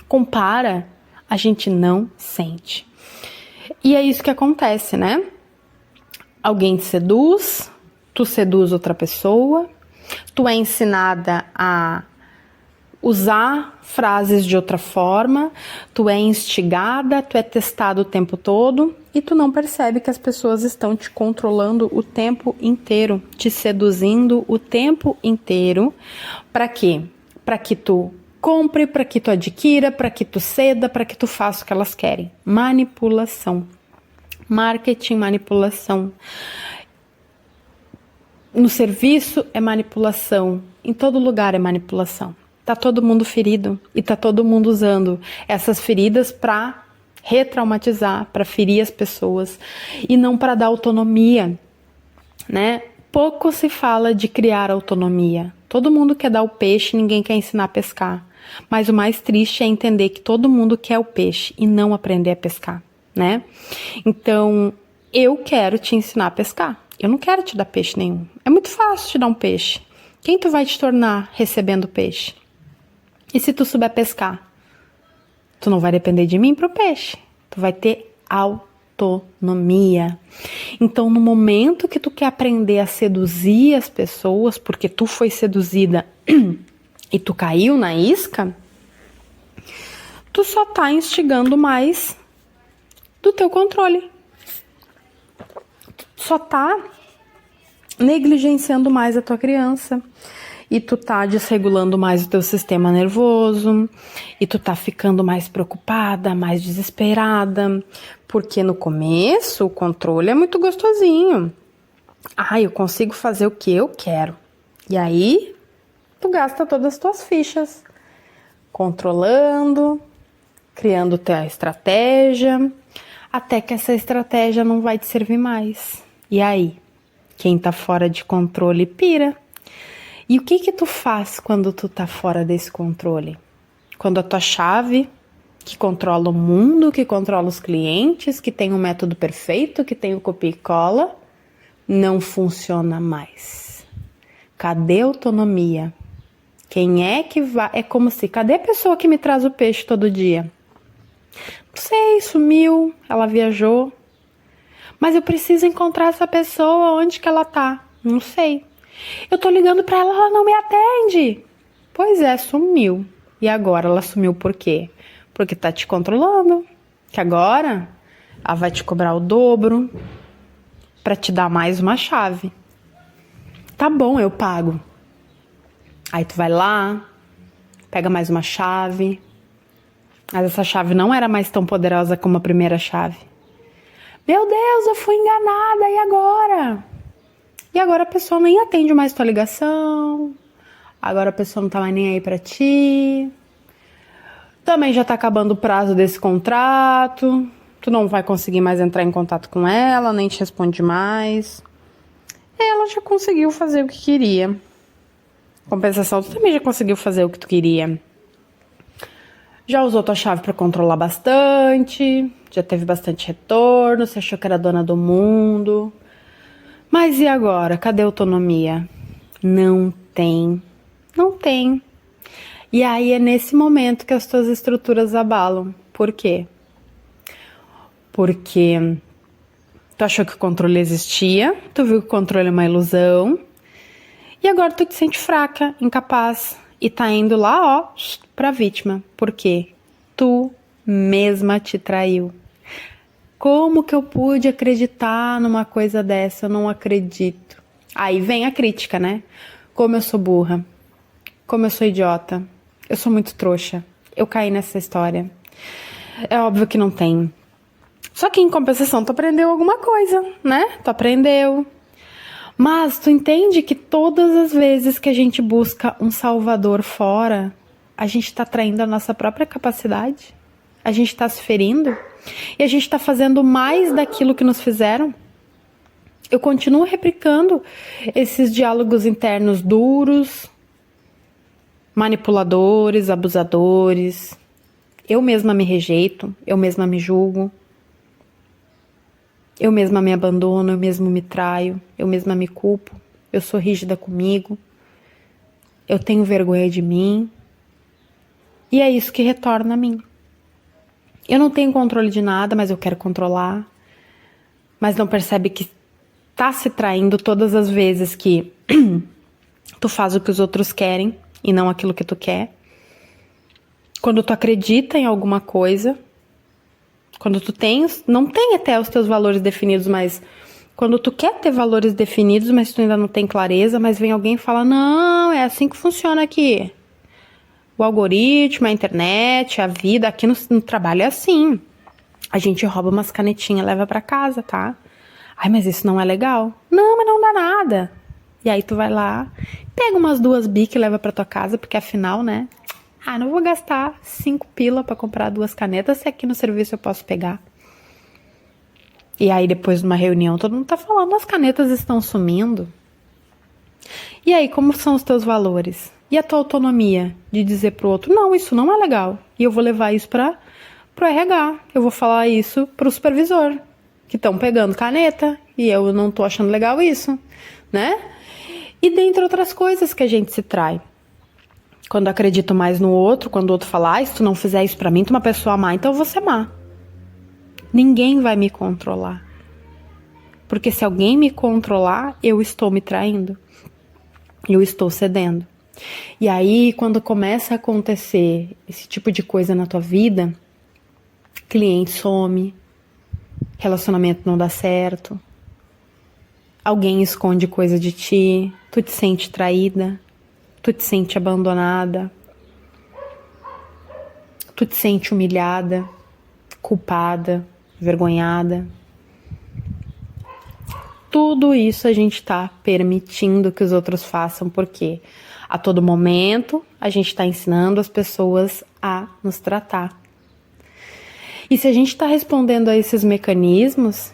compara, a gente não sente. E é isso que acontece, né? Alguém te seduz, tu seduz outra pessoa, tu é ensinada a usar frases de outra forma, tu é instigada, tu é testado o tempo todo e tu não percebe que as pessoas estão te controlando o tempo inteiro, te seduzindo o tempo inteiro. Para quê? Para que tu compre, para que tu adquira, para que tu ceda, para que tu faça o que elas querem. Manipulação. Marketing, manipulação. No serviço é manipulação, em todo lugar é manipulação. Tá todo mundo ferido e tá todo mundo usando essas feridas para retraumatizar, para ferir as pessoas e não para dar autonomia, né? Pouco se fala de criar autonomia. Todo mundo quer dar o peixe, ninguém quer ensinar a pescar. Mas o mais triste é entender que todo mundo quer o peixe e não aprender a pescar, né? Então, eu quero te ensinar a pescar. Eu não quero te dar peixe nenhum. É muito fácil te dar um peixe. Quem tu vai te tornar recebendo peixe? E se tu souber pescar? Tu não vai depender de mim pro peixe. Tu vai ter autonomia. Então, no momento que tu quer aprender a seduzir as pessoas, porque tu foi seduzida e tu caiu na isca, tu só tá instigando mais do teu controle. Só tá negligenciando mais a tua criança. E tu tá desregulando mais o teu sistema nervoso, e tu tá ficando mais preocupada, mais desesperada, porque no começo o controle é muito gostosinho. Eu consigo fazer o que eu quero. E aí, tu gasta todas as tuas fichas, controlando, criando tua estratégia, até que essa estratégia não vai te servir mais. E aí, quem tá fora de controle pira. E o que tu faz quando tu tá fora desse controle? Quando a tua chave, que controla o mundo, que controla os clientes, que tem um método perfeito, que tem o copia e cola, não funciona mais. Cadê a autonomia? Quem é que vai? É como se, cadê a pessoa que me traz o peixe todo dia? Não sei, sumiu, ela viajou. Mas eu preciso encontrar essa pessoa, onde que ela tá? Não sei. Eu tô ligando pra ela, ela não me atende. Pois é, sumiu. E agora ela sumiu por quê? Porque tá te controlando. Que agora ela vai te cobrar o dobro pra te dar mais uma chave. Tá bom, eu pago. Aí tu vai lá, pega mais uma chave. Mas essa chave não era mais tão poderosa como a primeira chave. Meu Deus, eu fui enganada, e agora? E agora a pessoa nem atende mais tua ligação, agora a pessoa não tá mais nem aí pra ti, também já tá acabando o prazo desse contrato, tu não vai conseguir mais entrar em contato com ela, nem te responde mais. Ela já conseguiu fazer o que queria. Compensação, tu também já conseguiu fazer o que tu queria. Já usou tua chave pra controlar bastante, já teve bastante retorno, você achou que era dona do mundo. Mas e agora? Cadê a autonomia? Não tem. Não tem. E aí é nesse momento que as tuas estruturas abalam. Por quê? Porque tu achou que o controle existia, tu viu que o controle é uma ilusão, e agora tu te sente fraca, incapaz, e tá indo lá, ó, pra vítima. Por quê? Tu mesma te traiu. Como que eu pude acreditar numa coisa dessa? Eu não acredito. Aí vem a crítica, né? Como eu sou burra. Como eu sou idiota. Eu sou muito trouxa. Eu caí nessa história. É óbvio que não tem Só que em compensação tu aprendeu alguma coisa, né? Tu aprendeu. Mas tu entende que todas as vezes que a gente busca um salvador fora, a gente tá traindo a nossa própria capacidade? A gente tá se ferindo? E a gente tá fazendo mais daquilo que nos fizeram? Eu continuo replicando esses diálogos internos duros, manipuladores, abusadores. Eu mesma me rejeito, eu mesma me julgo. Eu mesma me abandono, eu mesma me traio, eu mesma me culpo, eu sou rígida comigo, eu tenho vergonha de mim, e é isso que retorna a mim. Eu não tenho controle de nada, mas eu quero controlar, mas não percebe que tá se traindo todas as vezes que tu faz o que os outros querem e não aquilo que tu quer. Quando tu acredita em alguma coisa, quando tu não tem até os teus valores definidos, mas quando tu quer ter valores definidos, mas tu ainda não tem clareza, mas vem alguém e fala, não, é assim que funciona aqui. O algoritmo, a internet, a vida, aqui no trabalho é assim. A gente rouba umas canetinhas e leva pra casa, tá? Ai, mas isso não é legal. Não, mas não dá nada. E aí tu vai lá, pega umas 2 bic e leva pra tua casa, porque afinal, né? Ah, não vou gastar 5 pila pra comprar 2 canetas se aqui no serviço eu posso pegar. E aí depois de uma reunião todo mundo tá falando, as canetas estão sumindo. E aí, como são os teus valores? E a tua autonomia de dizer pro outro, não, isso não é legal. E eu vou levar isso pro RH. Eu vou falar isso pro supervisor, que estão pegando caneta e eu não tô achando legal isso, né? E dentre outras coisas que a gente se trai. Quando eu acredito mais no outro, quando o outro fala, se tu não fizer isso pra mim, tu é uma pessoa má, então eu vou ser má. Ninguém vai me controlar. Porque se alguém me controlar, eu estou me traindo. Eu estou cedendo. E aí, quando começa a acontecer esse tipo de coisa na tua vida, cliente some, relacionamento não dá certo, alguém esconde coisa de ti, tu te sente traída, tu te sente abandonada, tu te sente humilhada, culpada, envergonhada. Tudo isso a gente está permitindo que os outros façam, porque a todo momento a gente está ensinando as pessoas a nos tratar. E se a gente está respondendo a esses mecanismos,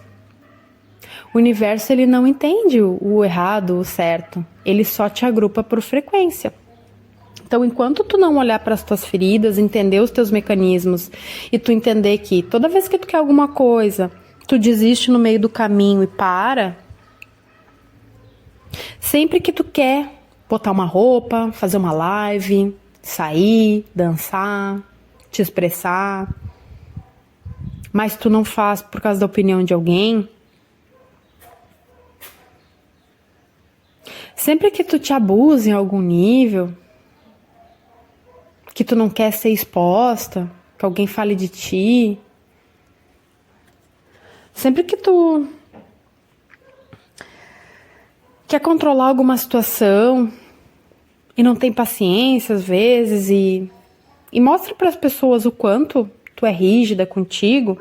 o universo ele não entende o errado, o certo. Ele só te agrupa por frequência. Então, enquanto tu não olhar para as tuas feridas, entender os teus mecanismos e tu entender que toda vez que tu quer alguma coisa, tu desiste no meio do caminho e para. Sempre que tu quer botar uma roupa, fazer uma live, sair, dançar, te expressar, mas tu não faz por causa da opinião de alguém, sempre que tu te abusa em algum nível, que tu não quer ser exposta, que alguém fale de ti, sempre que tu quer controlar alguma situação e não tem paciência às vezes e mostra para as pessoas o quanto tu é rígida contigo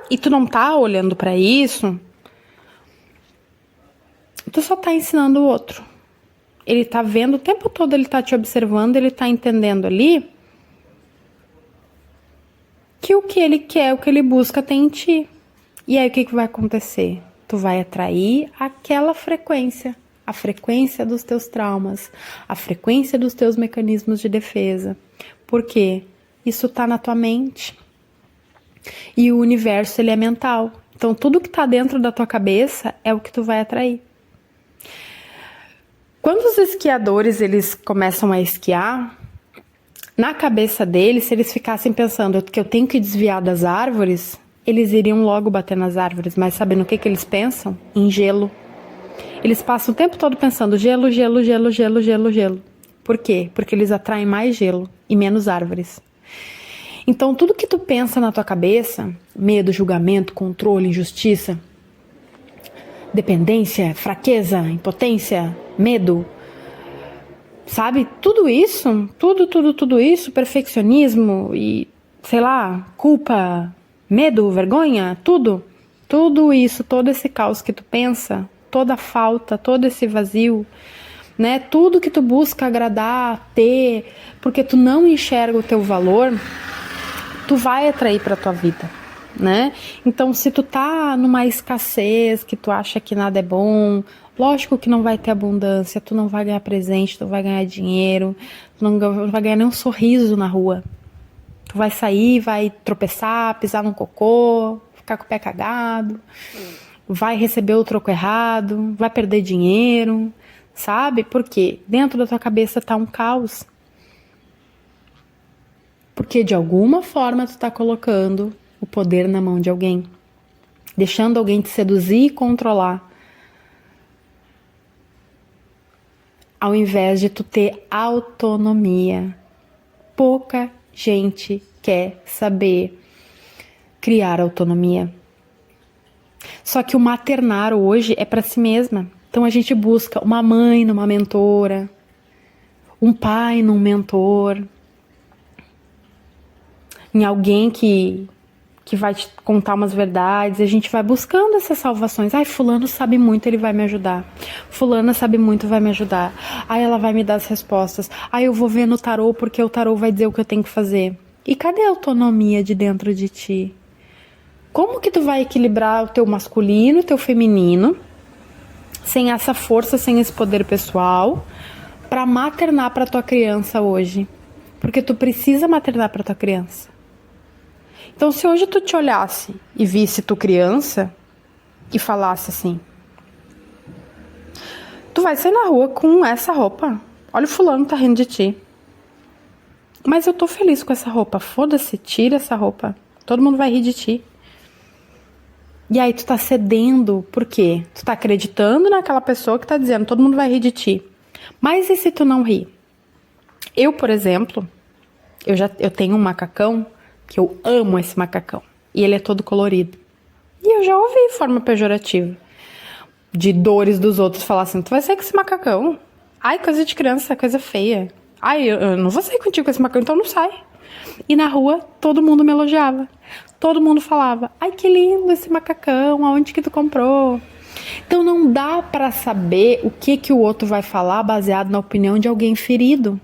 e tu não tá olhando para isso, tu só tá ensinando o outro. Ele tá vendo o tempo todo, ele tá te observando, ele tá entendendo ali que o que ele quer, o que ele busca tem em ti. E aí o que vai acontecer? Tu vai atrair aquela frequência, a frequência dos teus traumas, a frequência dos teus mecanismos de defesa. Por quê? Isso tá na tua mente. E o universo, ele é mental. Então tudo que tá dentro da tua cabeça é o que tu vai atrair. Quando os esquiadores, eles começam a esquiar, na cabeça deles, se eles ficassem pensando que eu tenho que desviar das árvores, eles iriam logo bater nas árvores, mas sabe no que eles pensam? Em gelo. Eles passam o tempo todo pensando gelo, gelo, gelo, gelo, gelo, gelo. Por quê? Porque eles atraem mais gelo e menos árvores. Então, tudo que tu pensa na tua cabeça, medo, julgamento, controle, injustiça, dependência, fraqueza, impotência, medo, sabe? Tudo isso, tudo isso, perfeccionismo e sei lá, culpa, medo, vergonha, tudo isso, todo esse caos que tu pensa, toda a falta, todo esse vazio, né? Tudo que tu busca agradar, ter, porque tu não enxerga o teu valor, tu vai atrair para tua vida, né? Então, se tu tá numa escassez, que tu acha que nada é bom, lógico que não vai ter abundância, tu não vai ganhar presente, tu vai ganhar dinheiro, tu não vai ganhar nem um sorriso na rua. Tu vai sair, vai tropeçar, pisar num cocô, ficar com o pé cagado, vai receber o troco errado, vai perder dinheiro, sabe? Porque dentro da tua cabeça tá um caos. Porque de alguma forma tu tá colocando o poder na mão de alguém, deixando alguém te seduzir e controlar, ao invés de tu ter autonomia. Pouca gente quer saber criar autonomia. Só que o maternar hoje é para si mesma. Então a gente busca uma mãe numa mentora, um pai num mentor, em alguém que vai te contar umas verdades. A gente vai buscando essas salvações. Ai, fulano sabe muito, ele vai me ajudar. Fulana sabe muito, vai me ajudar. Ai, ela vai me dar as respostas. Ai, eu vou ver no tarô, porque o tarô vai dizer o que eu tenho que fazer. E cadê a autonomia de dentro de ti? Como que tu vai equilibrar o teu masculino, o teu feminino, sem essa força, sem esse poder pessoal, para maternar para tua criança hoje? Porque tu precisa maternar para tua criança. Então, se hoje tu te olhasse e visse tu criança e falasse assim: tu vai sair na rua com essa roupa, olha o fulano tá rindo de ti, mas eu tô feliz com essa roupa, foda-se, tira essa roupa, todo mundo vai rir de ti. E aí tu tá cedendo, por quê? Tu tá acreditando naquela pessoa que tá dizendo todo mundo vai rir de ti. Mas e se tu não rir? Eu, por exemplo, eu tenho um macacão que eu amo, esse macacão, e ele é todo colorido. E eu já ouvi forma pejorativa de dores dos outros falar assim: tu vai sair com esse macacão? Ai, coisa de criança, coisa feia. Ai, eu não vou sair contigo com esse macacão, então não sai. E na rua, todo mundo me elogiava. Todo mundo falava: ai, que lindo esse macacão, aonde que tu comprou? Então não dá pra saber o que o outro vai falar baseado na opinião de alguém ferido.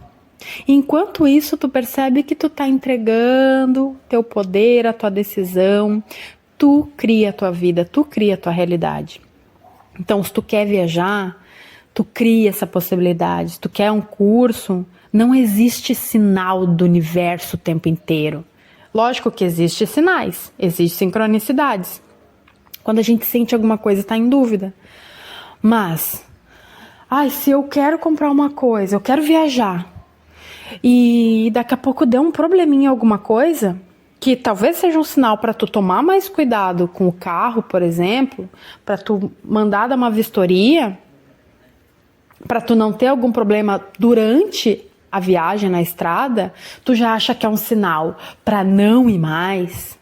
Enquanto isso, tu percebe que tu tá entregando teu poder, a tua decisão. Tu cria a tua vida, tu cria a tua realidade. Então, se tu quer viajar, tu cria essa possibilidade. Se tu quer um curso, não existe sinal do universo o tempo inteiro. Lógico que existem sinais, existem sincronicidades. Quando a gente sente alguma coisa, está em dúvida. Mas, se eu quero comprar uma coisa, eu quero viajar, e daqui a pouco deu um probleminha em alguma coisa, que talvez seja um sinal para tu tomar mais cuidado com o carro, por exemplo, para tu mandar dar uma vistoria, para tu não ter algum problema durante a viagem na estrada, tu já acha que é um sinal para não ir mais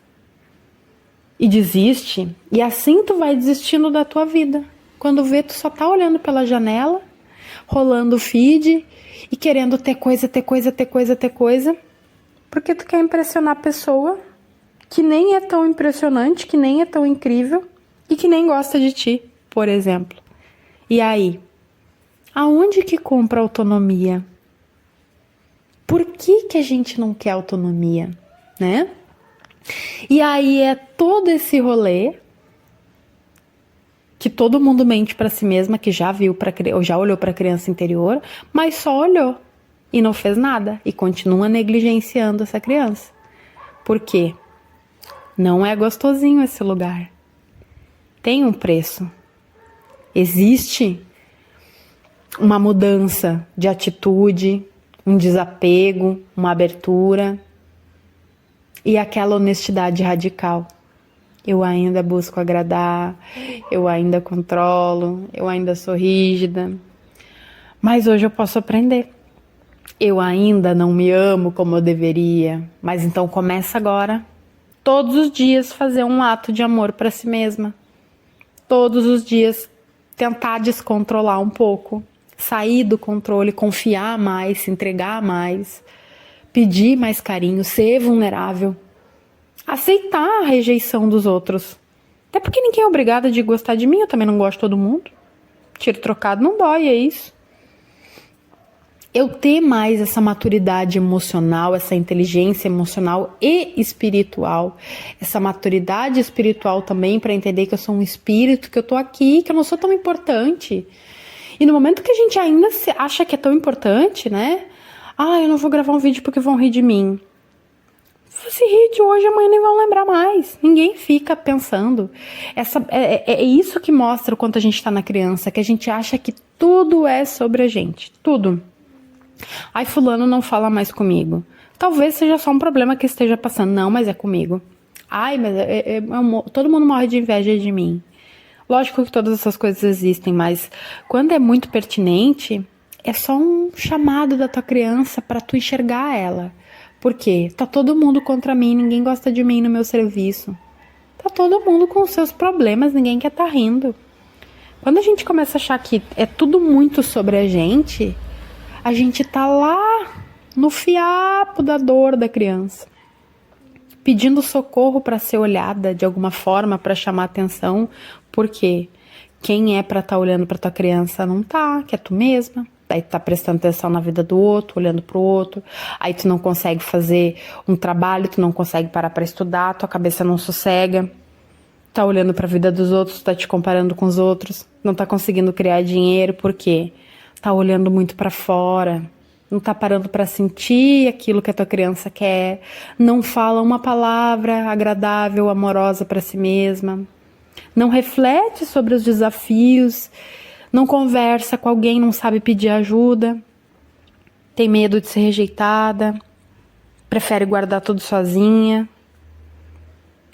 e desiste, e assim tu vai desistindo da tua vida. Quando vê, tu só tá olhando pela janela, rolando o feed e querendo ter coisa, porque tu quer impressionar a pessoa que nem é tão impressionante, que nem é tão incrível e que nem gosta de ti, por exemplo. E aí, aonde que compra autonomia? Por que a gente não quer autonomia, né? E aí é todo esse rolê que todo mundo mente pra si mesma, que já viu ou já olhou pra criança interior, mas só olhou e não fez nada e continua negligenciando essa criança. Por quê? Não é gostosinho esse lugar. Tem um preço. Existe uma mudança de atitude, um desapego, uma abertura e aquela honestidade radical. Eu ainda busco agradar, eu ainda controlo, eu ainda sou rígida, mas hoje eu posso aprender. Eu ainda não me amo como eu deveria, mas então começa agora, todos os dias fazer um ato de amor para si mesma. Todos os dias tentar descontrolar um pouco, sair do controle, confiar mais, se entregar mais, pedir mais carinho, ser vulnerável. aceitar a rejeição dos outros. Até porque ninguém é obrigado de gostar de mim, eu também não gosto de todo mundo. Tiro trocado não dói, é isso. Eu ter mais essa maturidade emocional, essa inteligência emocional e espiritual, essa maturidade espiritual também para entender que eu sou um espírito, que eu tô aqui, que eu não sou tão importante. E no momento que a gente ainda acha que é tão importante, né? Eu não vou gravar um vídeo porque vão rir de mim. Se rir de hoje, amanhã nem vão lembrar mais. Ninguém fica pensando. É isso que mostra o quanto a gente está na criança, que a gente acha que tudo é sobre a gente. Tudo. Ai, fulano não fala mais comigo. Talvez seja só um problema que esteja passando. Não, mas é comigo. Ai, mas todo mundo morre de inveja de mim. Lógico que todas essas coisas existem, mas quando é muito pertinente, é só um chamado da tua criança para tu enxergar ela. Por quê? Tá todo mundo contra mim, ninguém gosta de mim no meu serviço. Tá todo mundo com os seus problemas, ninguém quer tá rindo. Quando a gente começa a achar que é tudo muito sobre a gente tá lá no fiapo da dor da criança, pedindo socorro para ser olhada de alguma forma, para chamar atenção, porque quem é para estar olhando para tua criança não tá, que é tu mesma. Daí tu tá prestando atenção na vida do outro, olhando pro outro, aí tu não consegue fazer um trabalho, tu não consegue parar para estudar, tua cabeça não sossega, tá olhando para a vida dos outros, tá te comparando com os outros, não tá conseguindo criar dinheiro, por quê? Tá olhando muito para fora, não tá parando para sentir aquilo que a tua criança quer, não fala uma palavra agradável, amorosa para si mesma, não reflete sobre os desafios, não conversa com alguém, não sabe pedir ajuda, tem medo de ser rejeitada, prefere guardar tudo sozinha,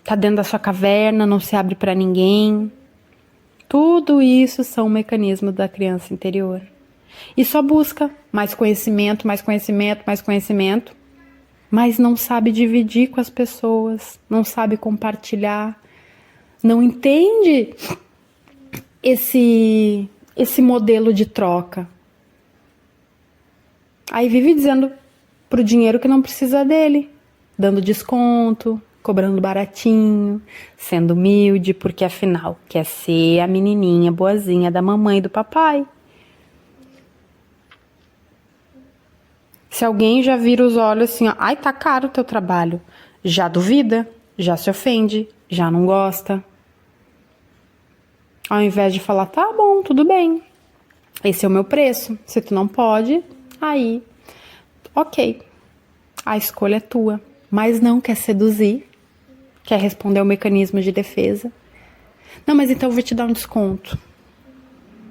tá dentro da sua caverna, não se abre para ninguém. Tudo isso são mecanismos da criança interior. E só busca mais conhecimento, mais conhecimento, mais conhecimento, mas não sabe dividir com as pessoas, não sabe compartilhar, não entende esse modelo de troca. Aí vive dizendo pro dinheiro que não precisa dele, dando desconto, cobrando baratinho, sendo humilde, porque afinal quer ser a menininha boazinha da mamãe e do papai. Se alguém já vira os olhos assim, ó, ai, tá caro o teu trabalho, já duvida, já se ofende, já não gosta. Ao invés de falar, tá bom, tudo bem, esse é o meu preço, se tu não pode, aí, ok, a escolha é tua, mas não quer seduzir, quer responder ao mecanismo de defesa. Não, mas então eu vou te dar um desconto,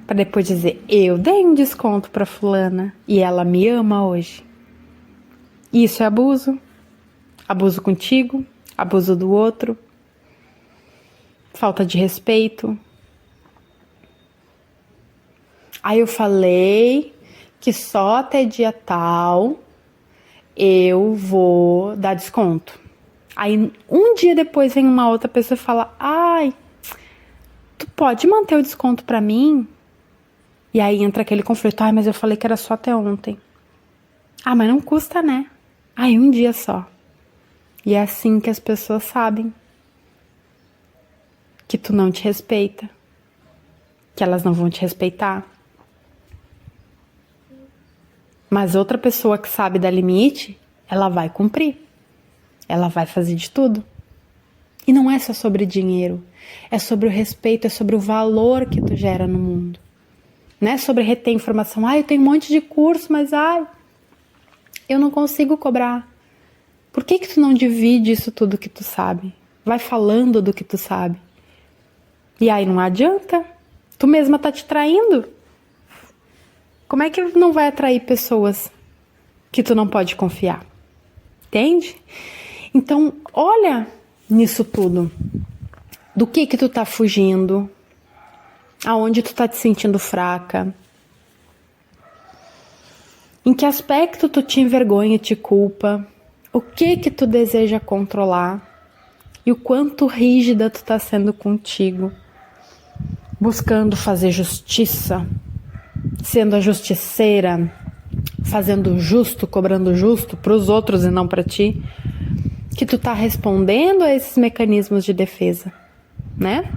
para depois dizer, eu dei um desconto para fulana e ela me ama hoje. Isso é abuso, abuso contigo, abuso do outro, falta de respeito. Aí eu falei que só até dia tal eu vou dar desconto. Aí um dia depois vem uma outra pessoa e fala, ai, tu pode manter o desconto pra mim? E aí entra aquele conflito, ai, mas eu falei que era só até ontem. Ah, mas não custa, né? Ai, um dia só. E é assim que as pessoas sabem que tu não te respeita, que elas não vão te respeitar. Mas outra pessoa que sabe dar limite, ela vai cumprir. Ela vai fazer de tudo. E não é só sobre dinheiro. É sobre o respeito, é sobre o valor que tu gera no mundo. Não é sobre reter informação. Ai, eu tenho um monte de curso, mas eu não consigo cobrar. Por que tu não divide isso tudo que tu sabe? Vai falando do que tu sabe. E aí não adianta. Tu mesma tá te traindo. Como é que não vai atrair pessoas que tu não pode confiar? Entende? Então, olha nisso tudo. Do que tu tá fugindo? Aonde tu tá te sentindo fraca? Em que aspecto tu te envergonha e te culpa? O que tu deseja controlar? E o quanto rígida tu tá sendo contigo? Buscando fazer justiça? Sendo a justiceira, fazendo justo, cobrando justo para os outros e não para ti. que tu tá respondendo a esses mecanismos de defesa, né?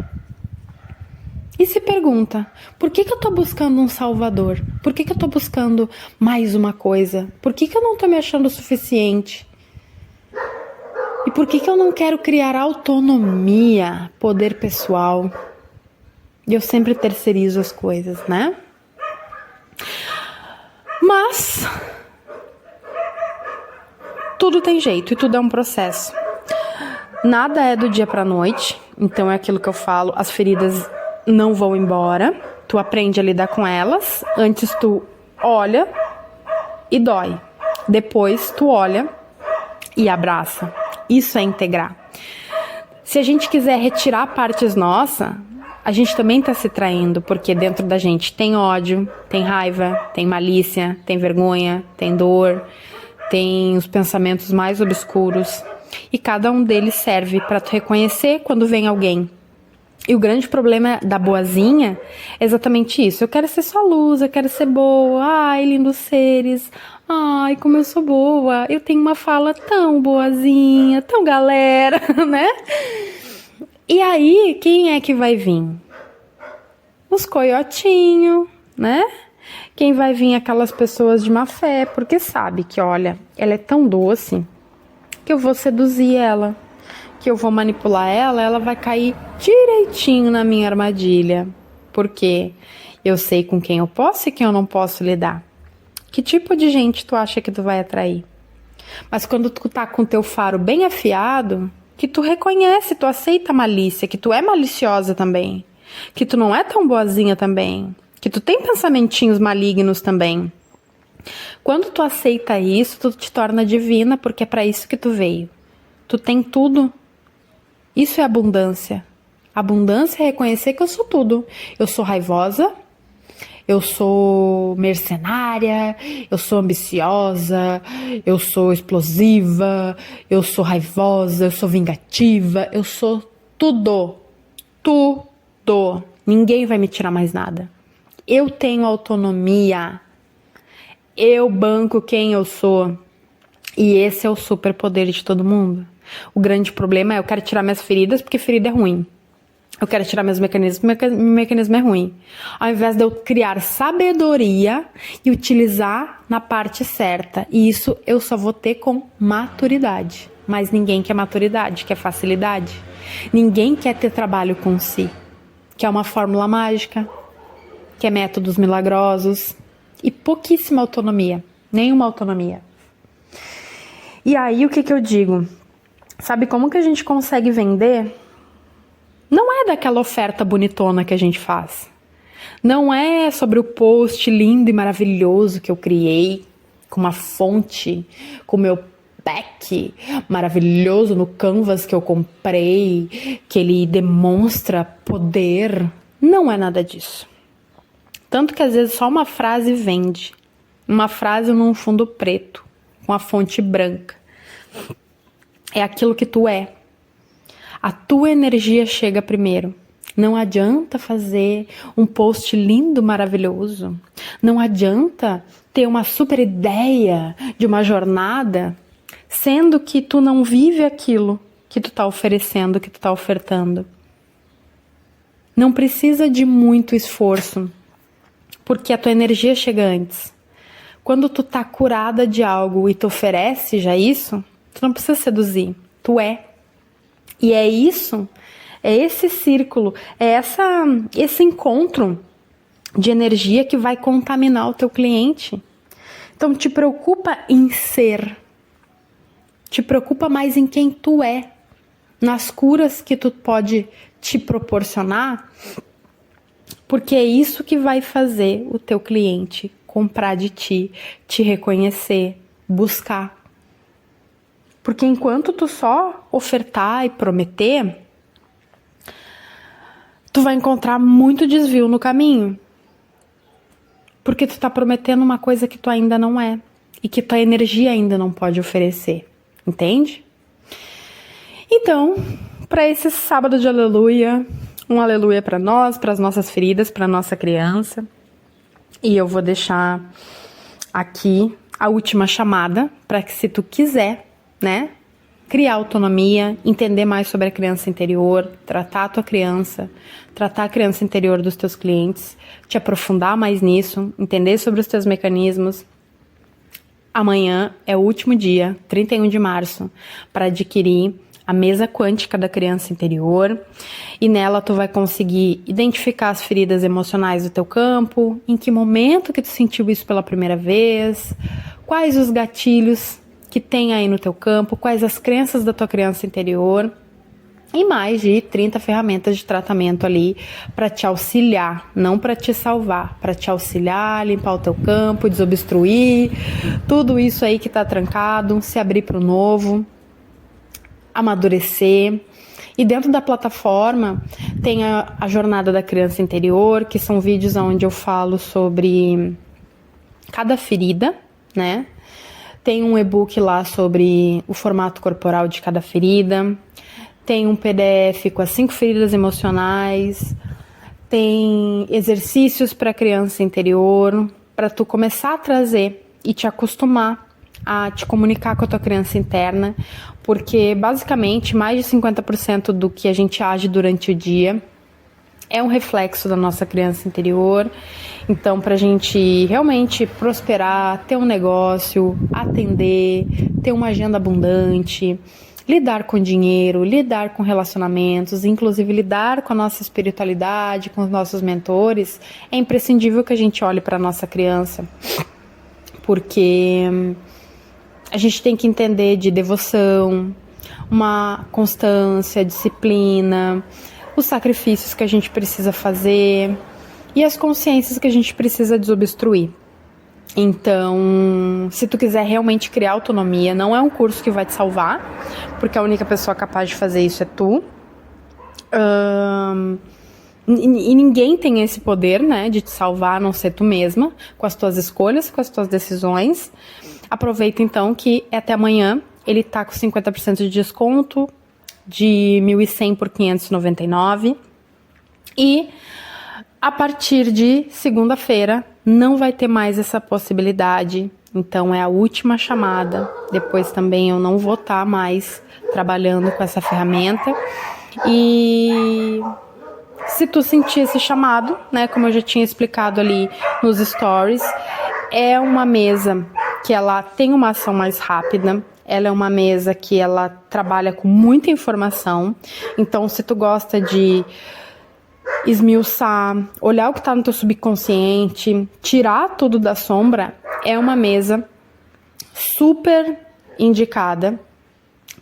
E se pergunta, por que eu tô buscando um salvador? Por que eu tô buscando mais uma coisa? Por que eu não tô me achando o suficiente? E por que eu não quero criar autonomia, poder pessoal? E eu sempre terceirizo as coisas, né? Mas tudo tem jeito e tudo é um processo. Nada é do dia pra noite, então é aquilo que eu falo, as feridas não vão embora, tu aprende a lidar com elas, antes tu olha e dói, depois tu olha e abraça, isso é integrar. Se a gente quiser retirar partes nossas, a gente também tá se traindo, porque dentro da gente tem ódio, tem raiva, tem malícia, tem vergonha, tem dor, tem os pensamentos mais obscuros, e cada um deles serve para tu reconhecer quando vem alguém. E o grande problema da boazinha é exatamente isso. Eu quero ser só luz, eu quero ser boa. Ai, lindos seres. Ai, como eu sou boa. Eu tenho uma fala tão boazinha, tão galera, né? E aí, quem é que vai vir? Os coiotinhos, né? Quem vai vir? Aquelas pessoas de má fé, porque sabe que, olha, ela é tão doce que eu vou seduzir ela, que eu vou manipular ela, ela vai cair direitinho na minha armadilha. Porque eu sei com quem eu posso e quem eu não posso lidar. Que tipo de gente tu acha que tu vai atrair? Mas quando tu tá com teu faro bem afiado, que tu reconhece, tu aceita a malícia, que tu é maliciosa também, que tu não é tão boazinha também, que tu tem pensamentinhos malignos também. Quando tu aceita isso, tu te torna divina, porque é para isso que tu veio. Tu tem tudo. Isso é abundância. Abundância é reconhecer que eu sou tudo. Eu sou raivosa, eu sou mercenária, eu sou ambiciosa, eu sou explosiva, eu sou raivosa, eu sou vingativa, eu sou tudo. Tudo. Ninguém vai me tirar mais nada. Eu tenho autonomia. Eu banco quem eu sou. E esse é o superpoder de todo mundo. O grande problema é eu quero tirar minhas feridas porque ferida é ruim. Eu quero tirar meus mecanismos, meu mecanismo é ruim. Ao invés de eu criar sabedoria e utilizar na parte certa. E isso eu só vou ter com maturidade. Mas ninguém quer maturidade, quer facilidade. Ninguém quer ter trabalho com si. Quer uma fórmula mágica, quer métodos milagrosos e pouquíssima autonomia. Nenhuma autonomia. E aí o que eu digo? Sabe como que a gente consegue vender? Não é daquela oferta bonitona que a gente faz. Não é sobre o post lindo e maravilhoso que eu criei, com uma fonte, com o meu pack maravilhoso no Canvas que eu comprei, que ele demonstra poder. Não é nada disso. Tanto que às vezes só uma frase vende. Uma frase num fundo preto, com a fonte branca. É aquilo que tu é. A tua energia chega primeiro. Não adianta fazer um post lindo, maravilhoso. Não adianta ter uma super ideia de uma jornada, sendo que tu não vive aquilo que tu tá oferecendo, que tu tá ofertando. Não precisa de muito esforço, porque a tua energia chega antes. Quando tu tá curada de algo e tu oferece já isso, tu não precisa seduzir, tu é. E é isso, é esse círculo, é esse encontro de energia que vai contaminar o teu cliente. Então te preocupa em ser, te preocupa mais em quem tu é, nas curas que tu pode te proporcionar, porque é isso que vai fazer o teu cliente comprar de ti, te reconhecer, buscar. Porque enquanto tu só ofertar e prometer, tu vai encontrar muito desvio no caminho. Porque tu tá prometendo uma coisa que tu ainda não é. E que tua energia ainda não pode oferecer. Entende? Então, para esse sábado de aleluia, um aleluia para nós, para as nossas feridas, para nossa criança. E eu vou deixar aqui a última chamada para que, se tu quiser, né, criar autonomia, entender mais sobre a criança interior, tratar a tua criança, tratar a criança interior dos teus clientes, te aprofundar mais nisso, entender sobre os teus mecanismos. Amanhã é o último dia, 31 de março, para adquirir a mesa quântica da criança interior, e nela tu vai conseguir identificar as feridas emocionais do teu campo, em que momento que tu sentiu isso pela primeira vez, quais os gatilhos que tem aí no teu campo, quais as crenças da tua criança interior, e mais de 30 ferramentas de tratamento ali para te auxiliar, não para te salvar, para te auxiliar, limpar o teu campo, desobstruir, tudo isso aí que tá trancado, se abrir para o novo, amadurecer. E dentro da plataforma tem a jornada da criança interior, que são vídeos onde eu falo sobre cada ferida, né? Tem um e-book lá sobre o formato corporal de cada ferida. Tem um PDF com as 5 feridas emocionais. Tem exercícios para a criança interior, para tu começar a trazer e te acostumar a te comunicar com a tua criança interna, porque basicamente mais de 50% do que a gente age durante o dia é um reflexo da nossa criança interior. Então, para a gente realmente prosperar, ter um negócio, atender, ter uma agenda abundante, lidar com dinheiro, lidar com relacionamentos, inclusive lidar com a nossa espiritualidade, com os nossos mentores, é imprescindível que a gente olhe para a nossa criança, porque a gente tem que entender de devoção, uma constância, disciplina, os sacrifícios que a gente precisa fazer e as consciências que a gente precisa desobstruir. Então, se tu quiser realmente criar autonomia, não é um curso que vai te salvar, porque a única pessoa capaz de fazer isso é tu. E ninguém tem esse poder, né, de te salvar, a não ser tu mesma, com as tuas escolhas, com as tuas decisões. Aproveita então que até amanhã ele tá com 50% de desconto, de 1.100 por 599, e a partir de segunda-feira não vai ter mais essa possibilidade, então é a última chamada. Depois também eu não vou estar mais trabalhando com essa ferramenta. E se tu sentir esse chamado, né, como eu já tinha explicado ali nos stories, é uma mesa que ela tem uma ação mais rápida. Ela é uma mesa que ela trabalha com muita informação. Então, se tu gosta de esmiuçar, olhar o que está no teu subconsciente, tirar tudo da sombra, é uma mesa super indicada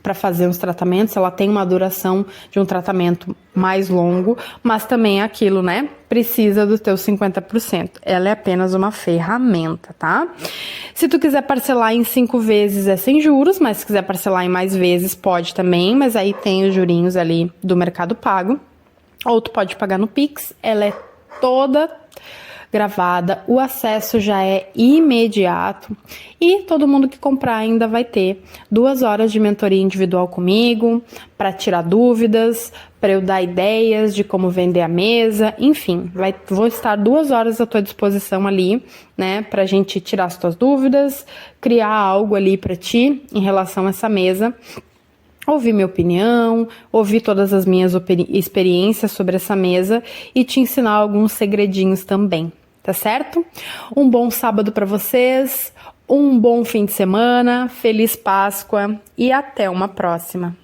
para fazer os tratamentos. Ela tem uma duração de um tratamento mais longo, mas também é aquilo, né? Precisa do teu 50%. Ela é apenas uma ferramenta, tá? Se tu quiser parcelar em 5 vezes é sem juros, mas se quiser parcelar em mais vezes pode também, mas aí tem os jurinhos ali do Mercado Pago. Ou tu pode pagar no Pix, ela é toda gravada, o acesso já é imediato e todo mundo que comprar ainda vai ter 2 horas de mentoria individual comigo para tirar dúvidas, para eu dar ideias de como vender a mesa, enfim, vou estar 2 horas à tua disposição ali, né, pra gente tirar as tuas dúvidas, criar algo ali para ti em relação a essa mesa. Ouvir minha opinião, ouvir todas as minhas experiências sobre essa mesa e te ensinar alguns segredinhos também, tá certo? Um bom sábado para vocês, um bom fim de semana, feliz Páscoa e até uma próxima!